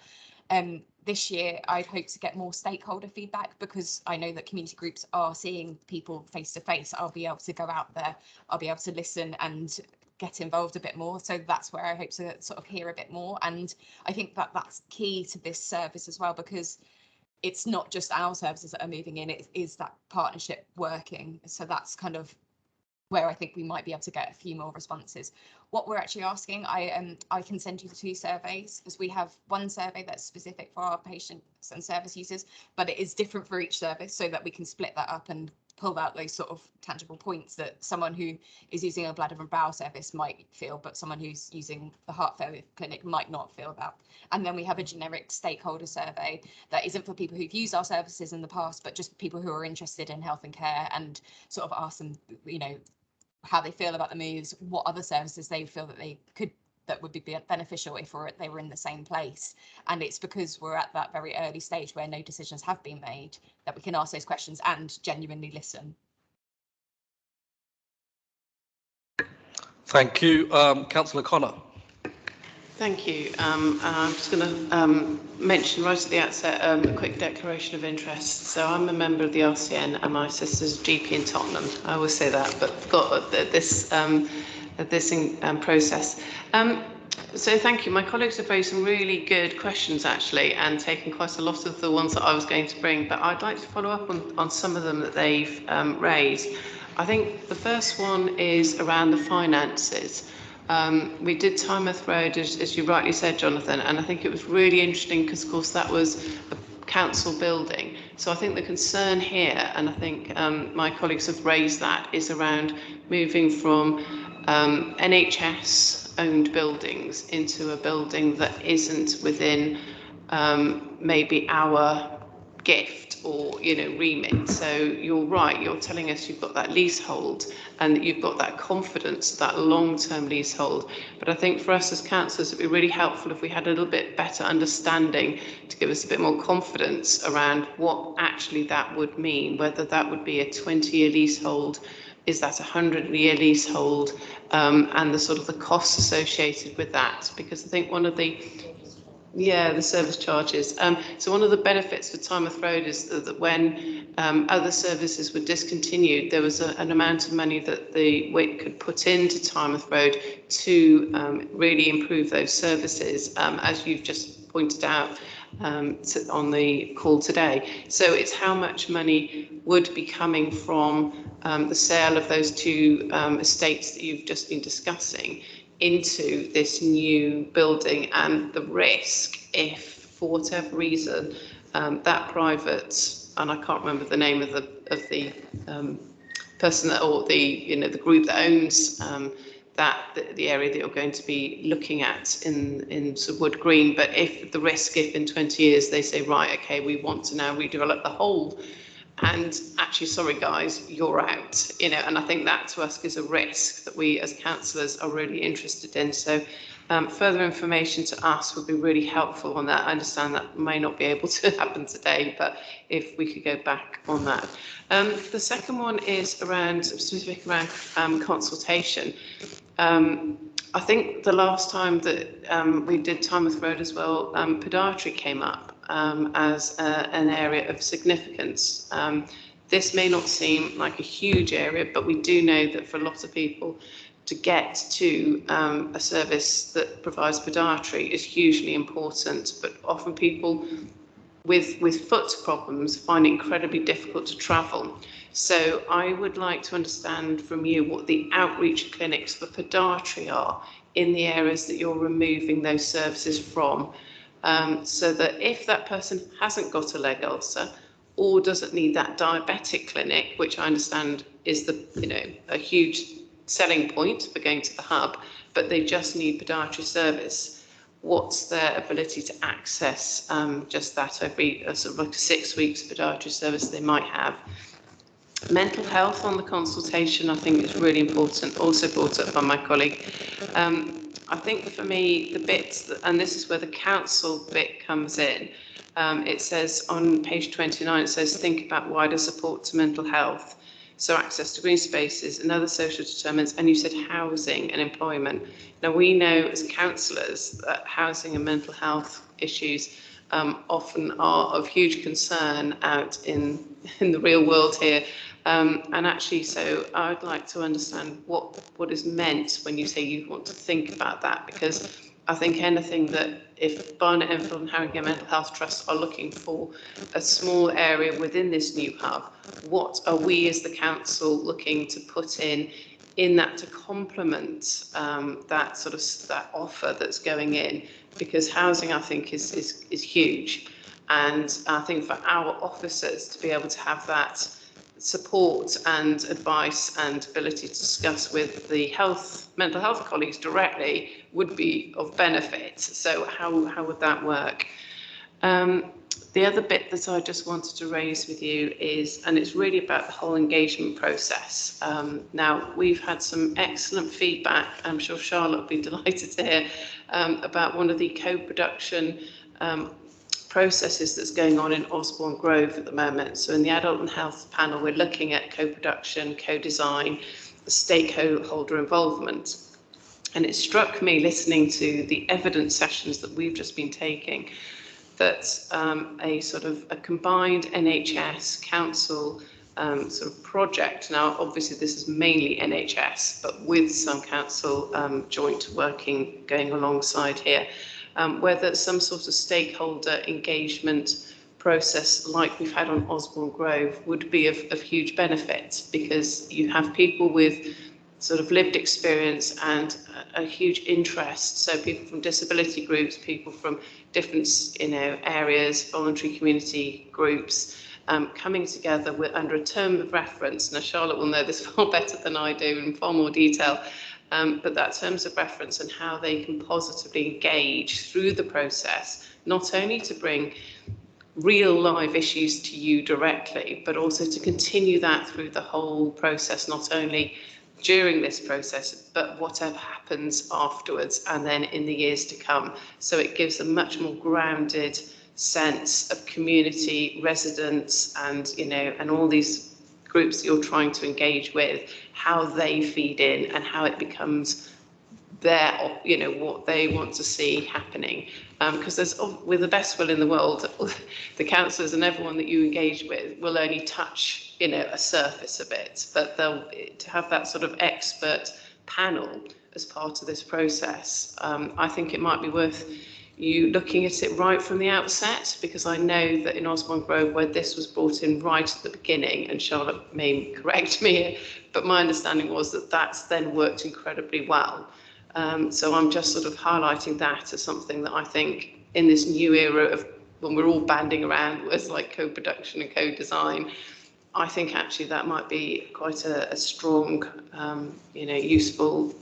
This year, I'd hope to get more stakeholder feedback, because I know that community groups are seeing people face to face. I'll be able to go out there, I'll be able to listen and get involved a bit more. So that's where I hope to sort of hear a bit more. And I think that that's key to this service as well, because it's not just our services that are moving in, it is that partnership working. So that's kind of where I think we might be able to get a few more responses. What we're actually asking, I can send you the 2 surveys, because we have one survey that's specific for our patients and service users, but it is different for each service, so that we can split that up and pull out those sort of tangible points that someone who is using a bladder and bowel service might feel, but someone who's using the heart failure clinic might not feel about. And then we have a generic stakeholder survey that isn't for people who've used our services in the past, but just people who are interested in health and care, and sort of ask them, you know, how they feel about the moves, what other services they feel that would be beneficial if they were in the same place. And it's because we're at that very early stage where no decisions have been made that we can ask those questions and genuinely listen. Thank you. Councillor Connor. Thank you. I'm just going to mention right at the outset a quick declaration of interest. So I'm a member of the RCN, and my sister's GP in Tottenham. I always say that, but got this process. So thank you. My colleagues have raised some really good questions, actually, and taken quite a lot of the ones that I was going to bring, but I'd like to follow up on some of them that they've raised. I think the first one is around the finances. We did Tynemouth Road, as you rightly said, Jonathan, and I think it was really interesting because, of course, that was a council building. So I think the concern here, and I think my colleagues have raised that, is around moving from NHS-owned buildings into a building that isn't within maybe our gift or remit. So you're right, you're telling us you've got that leasehold and that you've got that confidence, that long-term leasehold. But I think for us as councillors, it'd be really helpful if we had a little bit better understanding to give us a bit more confidence around what actually that would mean, whether that would be a 20-year leasehold, is that a 100-year leasehold, and the sort of the costs associated with that. Because I think one of the service charges. So one of the benefits for Tynemouth Road is that when other services were discontinued, there was an amount of money that the WIC could put into Tynemouth Road to really improve those services, as you've just pointed out on the call today. So it's how much money would be coming from the sale of those two estates that you've just been discussing into this new building, and the risk if, for whatever reason, that private, and I can't remember the name of the person that, or the group that owns the area that you're going to be looking at in sort of Wood Green, but if in 20 years they say, right, okay, we want to now redevelop the whole, and actually, sorry guys, you're out, and I think that to us is a risk that we as councillors are really interested in. So further information to us would be really helpful on that. I understand that may not be able to happen today, but if we could go back on that. The second one is specific around consultation. I think the last time that we did Tynemouth Road as well, podiatry came up as an area of significance. This may not seem like a huge area, but we do know that for a lot of people, to get to a service that provides podiatry is hugely important, but often people with foot problems find it incredibly difficult to travel. So I would like to understand from you what the outreach clinics for podiatry are in the areas that you're removing those services from, so that if that person hasn't got a leg ulcer or doesn't need that diabetic clinic, which I understand is a huge selling point for going to the hub, but they just need podiatry service, what's their ability to access just that every sort of like 6 weeks podiatry service they might have. Mental health on the consultation, I think, is really important, also brought up by my colleague. I think for me, the bits, and this is where the council bit comes in, it says on page 29, it says, think about wider support to mental health. So access to green spaces and other social determinants, and you said housing and employment. Now we know as councillors that housing and mental health issues often are of huge concern out in the real world here. And actually, so I'd like to understand what is meant when you say you want to think about that, because I think anything that, if Barnet, Enfield and Haringey Mental Health Trust are looking for a small area within this new hub, what are we as the council looking to put in that to complement that sort of that offer that's going in? Because housing, I think, is huge, and I think for our officers to be able to have that support and advice and ability to discuss with the mental health colleagues directly would be of benefit. So how would that work? The other bit that I just wanted to raise with you is, and it's really about the whole engagement process. Now, we've had some excellent feedback, I'm sure Charlotte will be delighted to hear, about one of the co-production processes that's going on in Osborne Grove at the moment. So in the Adult and Health panel, we're looking at co-production, co-design, stakeholder involvement. And it struck me, listening to the evidence sessions that we've just been taking, that a sort of a combined NHS council sort of project. Now, obviously, this is mainly NHS, but with some council joint working going alongside here. Whether some sort of stakeholder engagement process like we've had on Osborne Grove would be of huge benefit, because you have people with sort of lived experience and a huge interest. So people from disability groups, people from different areas, voluntary community groups, coming together under a term of reference. Now, Charlotte will know this far better than I do in far more detail, but that terms of reference and how they can positively engage through the process, not only to bring real live issues to you directly, but also to continue that through the whole process, not only during this process, but whatever happens afterwards and then in the years to come. So it gives a much more grounded sense of community, residents, and, you know, and all these groups that you're trying to engage with, how they feed in and how it becomes their, you know, what they want to see happening. Because there's, with the best will in the world, the councillors and everyone that you engage with will only touch, you know, a surface of it, but they'll, to have that sort of expert panel as part of this process, I think it might be worth you looking at it right from the outset, because I know that in Osborne Grove, where this was brought in right at the beginning, and Charlotte may correct me here, but my understanding was that that's then worked incredibly well. So I'm just sort of highlighting that as something that I think in this new era of when we're all banding around words like co-production and co-design, I think actually that might be quite a strong, you know, useful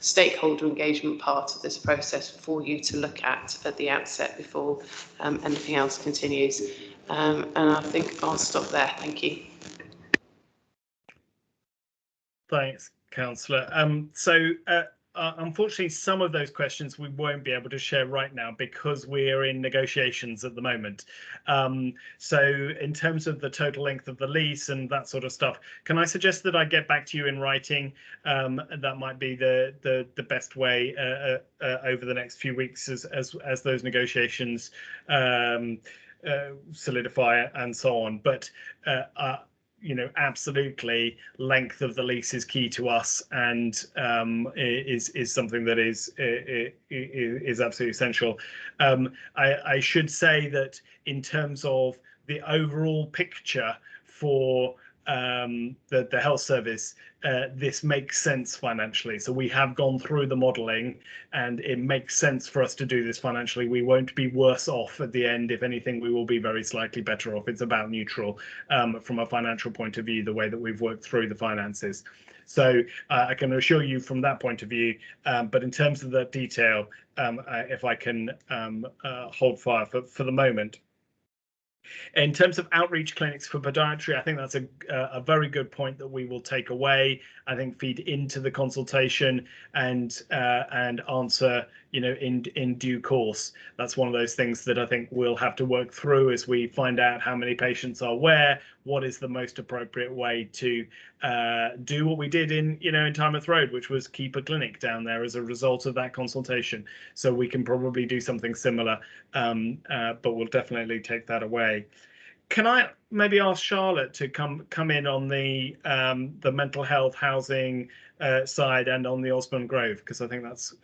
stakeholder engagement part of this process for you to look at the outset before anything else continues. And I think I'll stop there. Thank you. Thanks, Councillor. Unfortunately, some of those questions we won't be able to share right now because we're in negotiations at the moment. So in terms of the total length of the lease and that sort of stuff, can I suggest that I get back to you in writing? That might be the best way over the next few weeks as those negotiations solidify and so on. But you know, absolutely, length of the lease is key to us, and is something that is absolutely essential. I should say that in terms of the overall picture for the health service, this makes sense financially. So we have gone through the modelling, and it makes sense for us to do this financially. We won't be worse off at the end. If anything, we will be very slightly better off. It's about neutral from a financial point of view, the way that we've worked through the finances. So I can assure you from that point of view, but in terms of the detail, if I can hold fire for the moment. In terms of outreach clinics for podiatry, I think that's a very good point that we will take away. I think feed into the consultation and answer, you know, in due course. That's one of those things that I think we'll have to work through as we find out how many patients are where, what is the most appropriate way to do what we did in Tynemouth Road, which was keep a clinic down there as a result of that consultation. So we can probably do something similar, but we'll definitely take that away. Can I maybe ask Charlotte to come in on the mental health housing side and on the Osborne Grove, because I think that's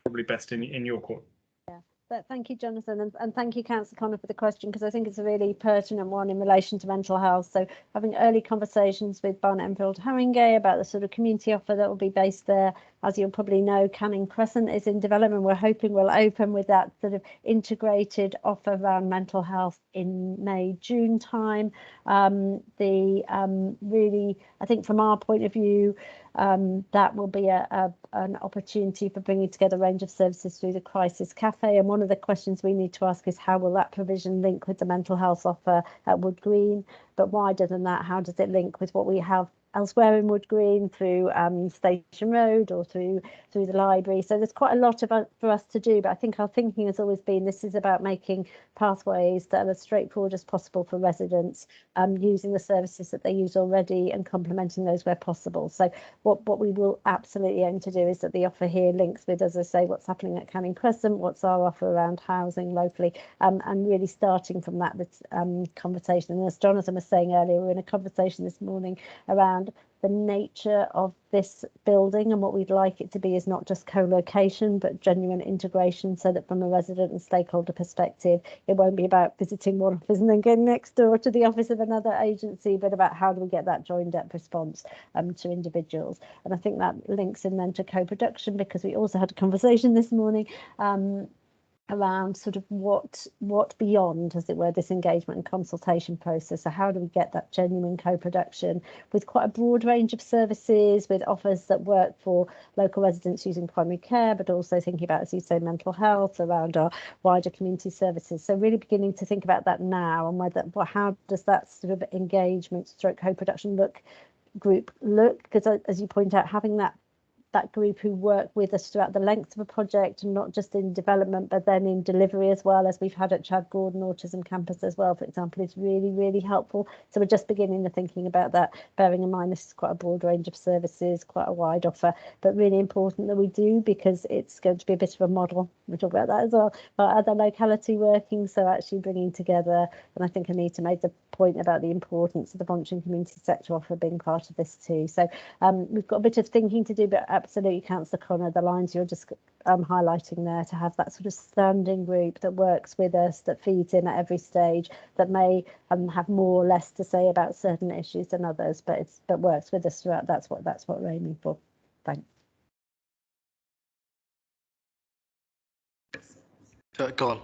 probably best in your court. Yeah, but thank you, Jonathan, and thank you, Councillor Connor, for the question, because I think it's a really pertinent one in relation to mental health. So having early conversations with Barnet Enfield Haringey about the sort of community offer that will be based there. As you'll probably know, Canning Crescent is in development. We're hoping we'll open with that sort of integrated offer around mental health in May, June time. Really, I think from our point of view, that will be an opportunity for bringing together a range of services through the Crisis Cafe. And one of the questions we need to ask is how will that provision link with the mental health offer at Wood Green? But wider than that, how does it link with what we have elsewhere in Wood Green through Station Road or through the library? So there's quite a lot for us to do, but I think our thinking has always been this is about making pathways that are as straightforward as possible for residents, using the services that they use already and complementing those where possible. So what we will absolutely aim to do is that the offer here links with, as I say, what's happening at Canning Crescent, what's our offer around housing locally, and really starting from that conversation. And as Jonathan was saying earlier, we're in a conversation this morning around the nature of this building, and what we'd like it to be is not just co-location but genuine integration, so that from a resident and stakeholder perspective it won't be about visiting one office and then going next door to the office of another agency, but about how do we get that joined up response to individuals. And I think that links in then to co-production, because we also had a conversation this morning around sort of what beyond, as it were, this engagement and consultation process. So how do we get that genuine co-production with quite a broad range of services, with offers that work for local residents using primary care, but also thinking about, as you say, mental health around our wider community services. So really beginning to think about that now, and whether, well, how does that sort of engagement stroke co-production group look? Because as you point out, having that group who work with us throughout the length of a project, and not just in development but then in delivery as well, as we've had at Chad Gordon Autism Campus as well, for example, is really, really helpful. So we're just beginning to thinking about that, bearing in mind this is quite a broad range of services, quite a wide offer, but really important that we do, because it's going to be a bit of a model. We'll talk about that as well, about other locality working, so actually bringing together, and I think Anita made the point about the importance of the voluntary community sector offer being part of this too. So we've got a bit of thinking to do, but absolutely, Councillor Connor, the lines you're just highlighting there, to have that sort of standing group that works with us, that feeds in at every stage, that may have more or less to say about certain issues than others, but works with us throughout. That's what we're aiming for. Thanks. Go on.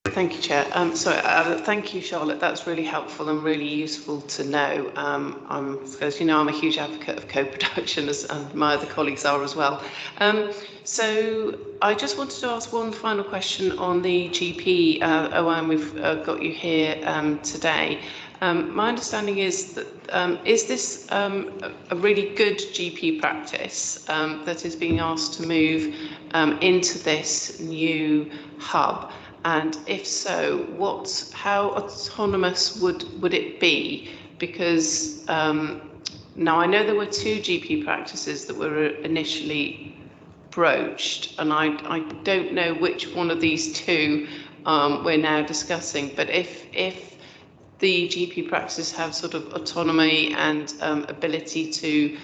Thank you, Chair. Thank you, Charlotte. That's really helpful and really useful to know. As you know, I'm a huge advocate of co-production, and my other colleagues are as well. So I just wanted to ask one final question on the GP. Owen, we've got you here today. My understanding is that is this a really good GP practice that is being asked to move into this new hub? And if so, how autonomous would it be? Because now I know there were 2 GP practices that were initially broached, and I don't know which one of these 2 we're now discussing. But if the GP practices have sort of autonomy and ability to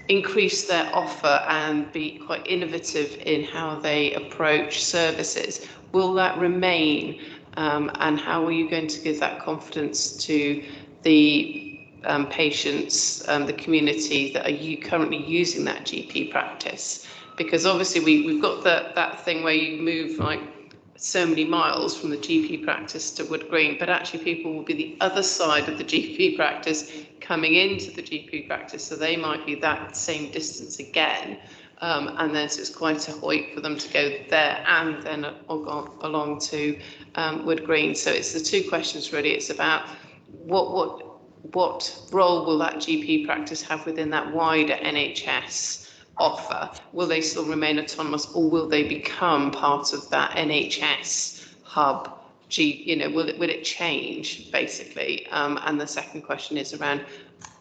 increase their offer and be quite innovative in how they approach services, will that remain? And how are you going to give that confidence to the patients, the community that are currently using that GP practice? Because obviously we've got that thing where you move like so many miles from the GP practice to Wood Green, but actually people will be the other side of the GP practice coming into the GP practice, so they might be that same distance again, and then so it's quite a hoik for them to go there and then along to Wood Green. So it's the 2 questions really. It's about what role will that GP practice have within that wider NHS offer? Will they still remain autonomous, or will they become part of that NHS hub? Will it change basically? And the second question is around,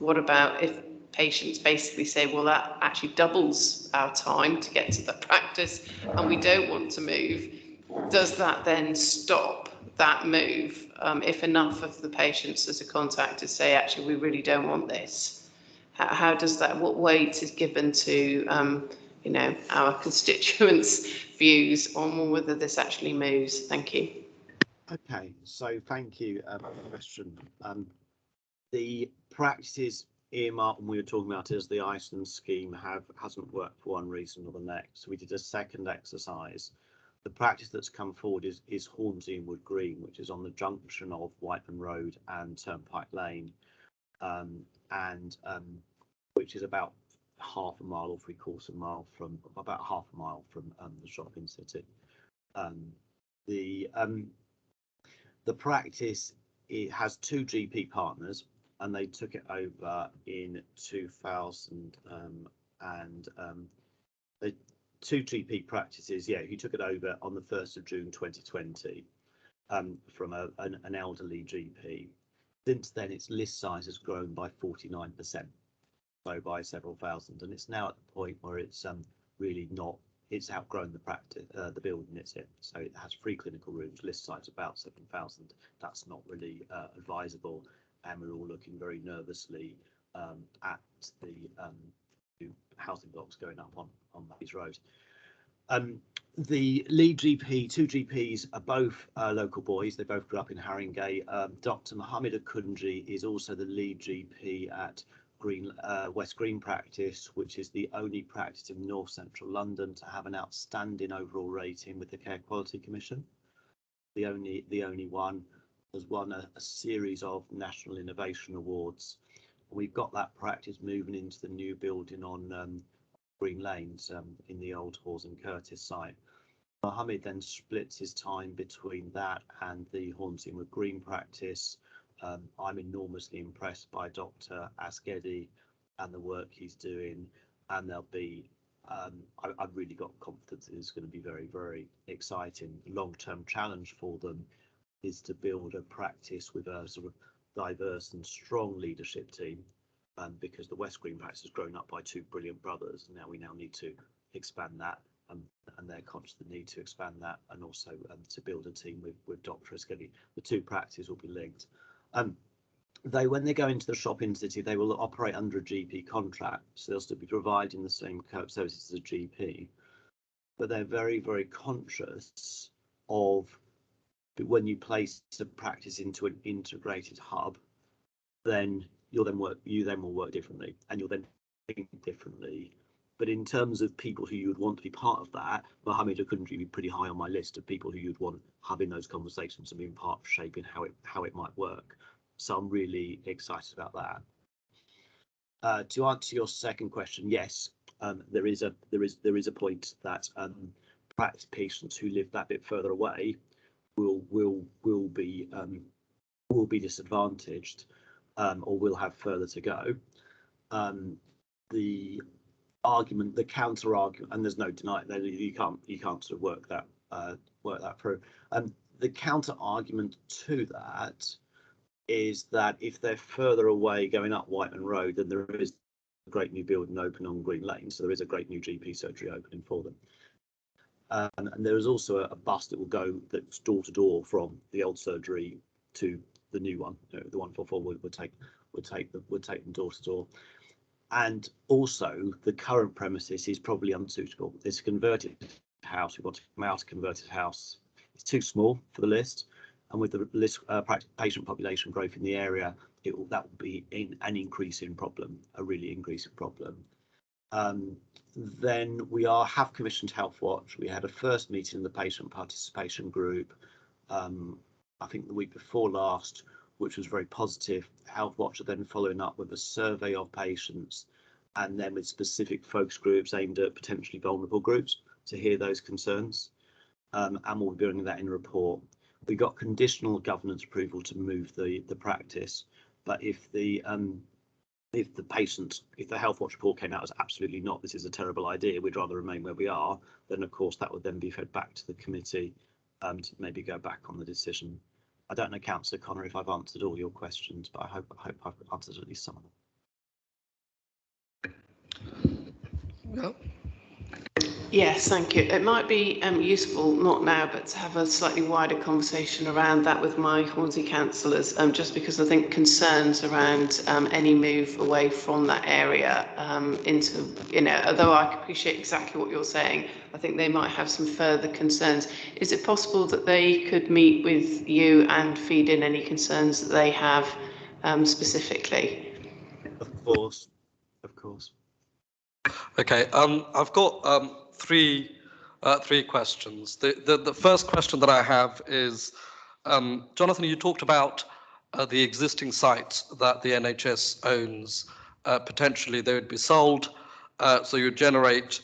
what about if patients basically say, well, that actually doubles our time to get to the practice and we don't want to move? Does that then stop that move if enough of the patients that are contacted say, actually, we really don't want this? How does that, what weight is given to, our constituents' views on whether this actually moves? Thank you. Okay, so thank you for the question. The practices earmarked when we were talking about as the Iceland scheme hasn't worked for one reason or the next. We did a second exercise. The practice that's come forward is Hornsey and Wood Green, which is on the junction of Whiteman Road and Turnpike Lane. Which is about half a mile or 3/4 mile from the shopping city. The practice, it has 2 GP partners, and they took it over in 2000. The 2 GP practices, he took it over on the 1st of June 2020 from an elderly GP. Since then, its list size has grown by 49%, so by several thousand, and it's now at the point where it's really not. It's outgrown the practice, the building it's in. So it has 3 clinical rooms, list size about 7,000. That's not really advisable, and we're all looking very nervously at the new housing blocks going up on Maze Road. The lead GP, 2 GPs are both local boys. They both grew up in Haringey. Dr. Mohammed Akunji is also the lead GP at West Green practice, which is the only practice in North Central London to have an outstanding overall rating with the Care Quality Commission. The only one has won a series of National Innovation Awards. We've got that practice moving into the new building on Green Lanes in the old Hawes and Curtis site. Mohammed then splits his time between that and the Hornsey and Wood Green practice. I'm enormously impressed by Dr. Asghedi and the work he's doing, and there'll be I've really got confidence that it's going to be very, very exciting. Long-term challenge for them is to build a practice with a sort of diverse and strong leadership team, because the West Green practice has grown up by two brilliant brothers, and we now need to expand that, and they're conscious of the need to expand that, and also to build a team with Dr. Asghedi. The two practices will be linked. When they go into the shopping city, they will operate under a GP contract, so they'll still be providing the same services as a GP, but they're very, very conscious of when you place a practice into an integrated hub, then you then will work differently, and you'll then think differently. But in terms of people who you would want to be part of that, Mohammed couldn't be pretty high on my list of people who you'd want having those conversations and being part of shaping how it might work. So I'm really excited about that. To answer your second question, yes, there is a point that practice patients who live that bit further away will be disadvantaged, or will have further to go. The counter argument, and there's no denying that you can't sort of work that through. The counter argument to that is that if they're further away going up Whiteman Road, then there is a great new building open on Green Lane, so there is a great new GP surgery opening for them. And there is also a bus that will go that's door to door from the old surgery to the new one. The 144 would take them door to door. And also the current premises is probably unsuitable. It's a converted house. We want to come out a converted house. It's too small for the list, and with the list patient population growth in the area, that will be an increasing problem, a really increasing problem. Then we have commissioned Health Watch. We had a first meeting in the patient participation group, I think the week before last, which was very positive. Health Watch are then following up with a survey of patients, and then with specific focus groups aimed at potentially vulnerable groups to hear those concerns, and we'll be doing that in a report. We got conditional governance approval to move the practice, but if the Health Watch report came out as absolutely not, this is a terrible idea, we'd rather remain where we are, then of course that would then be fed back to the committee to maybe go back on the decision. I don't know, Councillor Connor, if I've answered all your questions, but I hope I've answered at least some of them. Yeah. Yes, thank you. It might be useful, not now, but to have a slightly wider conversation around that with my Hornsey councillors, just because I think concerns around any move away from that area into, although I appreciate exactly what you're saying, I think they might have some further concerns. Is it possible that they could meet with you and feed in any concerns that they have specifically? Of course. Okay, I've got three questions. The first question that I have is, Jonathan, you talked about the existing sites that the NHS owns. Potentially they would be sold, so you generate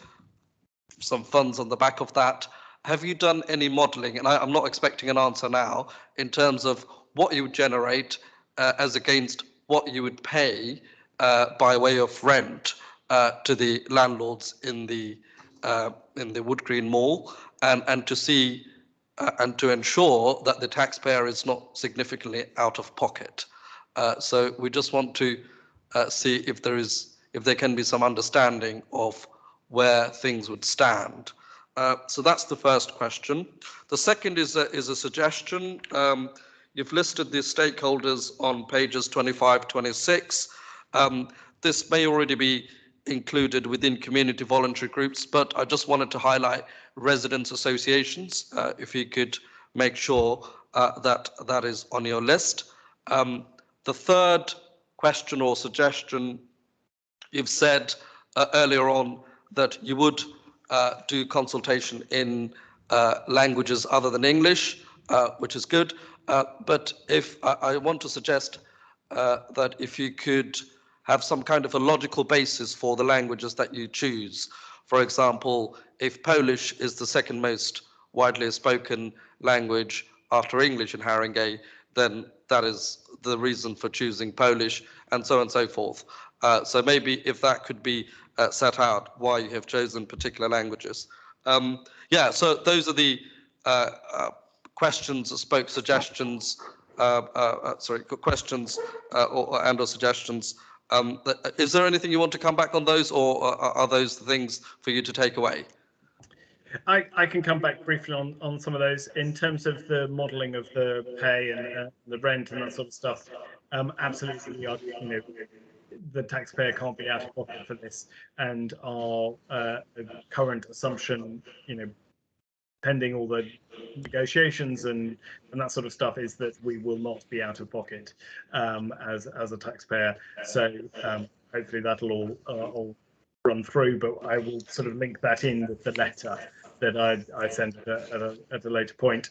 some funds on the back of that. Have you done any modelling, and I'm not expecting an answer now, in terms of what you would generate as against what you would pay by way of rent to the landlords in the Wood Green Mall, and to see and to ensure that the taxpayer is not significantly out of pocket. So we just want to see if there can be some understanding of where things would stand. So that's the first question. The second is a suggestion. You've listed the stakeholders on pages 25, 26. This may already be included within community voluntary groups, but I just wanted to highlight residents associations, if you could make sure that is on your list. The third question or suggestion You've said earlier on that you would do consultation in languages other than English, which is good. But if I want to suggest that if you could have some kind of a logical basis for the languages that you choose. For example, if Polish is the second most widely spoken language after English in Haringey, then that is the reason for choosing Polish, and so on and so forth. So maybe if that could be set out, why you have chosen particular languages. Yeah, so those are the questions, suggestions, questions and/or suggestions. Is there anything you want to come back on those, or are those the things for you to take away? I can come back briefly on some of those. In terms of the modelling of the pay and the rent and that sort of stuff, absolutely, we are, the taxpayer can't be out of pocket for this, and our current assumption, pending all the negotiations and that sort of stuff, is that we will not be out of pocket as a taxpayer. So hopefully that'll all run through, but I will sort of link that in with the letter that I sent at a later point.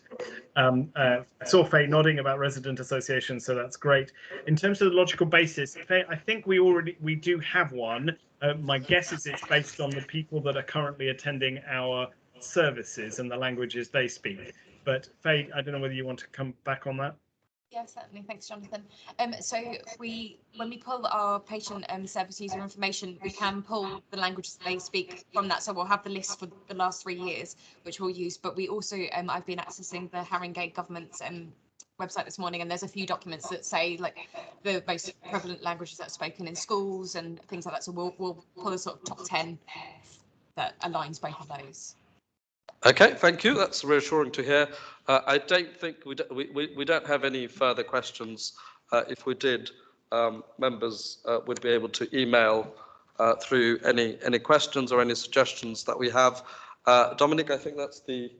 I saw Faye nodding about resident associations, so that's great. In terms of the logical basis, Faye, I think we do have one. My guess is it's based on the people that are currently attending our services and the languages they speak. But Faye, I don't know whether you want to come back on that. Yeah, certainly. Thanks, Jonathan. So when we pull our patient service user information, we can pull the languages that they speak from that. So we'll have the list for the last 3 years, which we'll use. But we also, I've been accessing the Haringey government's website this morning, and there's a few documents that say like the most prevalent languages that are spoken in schools and things like that. So we'll pull a sort of top 10 that aligns both of those. Okay, thank you. That's reassuring to hear. I don't think we don't have any further questions. If we did, members would be able to email through any questions or any suggestions that we have. Dominic, I think that's the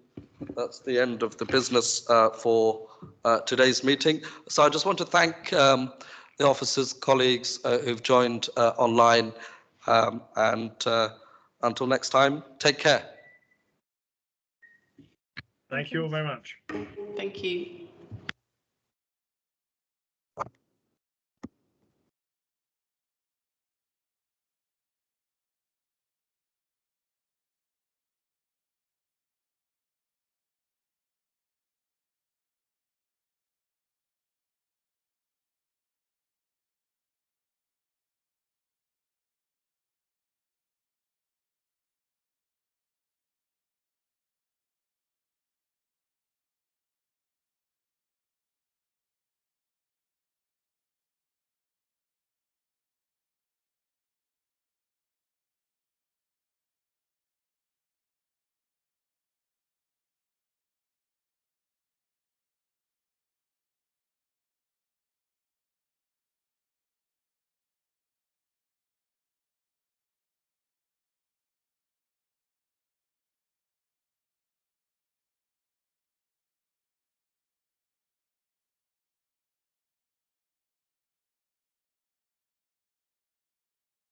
end of the business for today's meeting. So I just want to thank the officers, colleagues who've joined online, and until next time, take care. Thank you all very much. Thank you.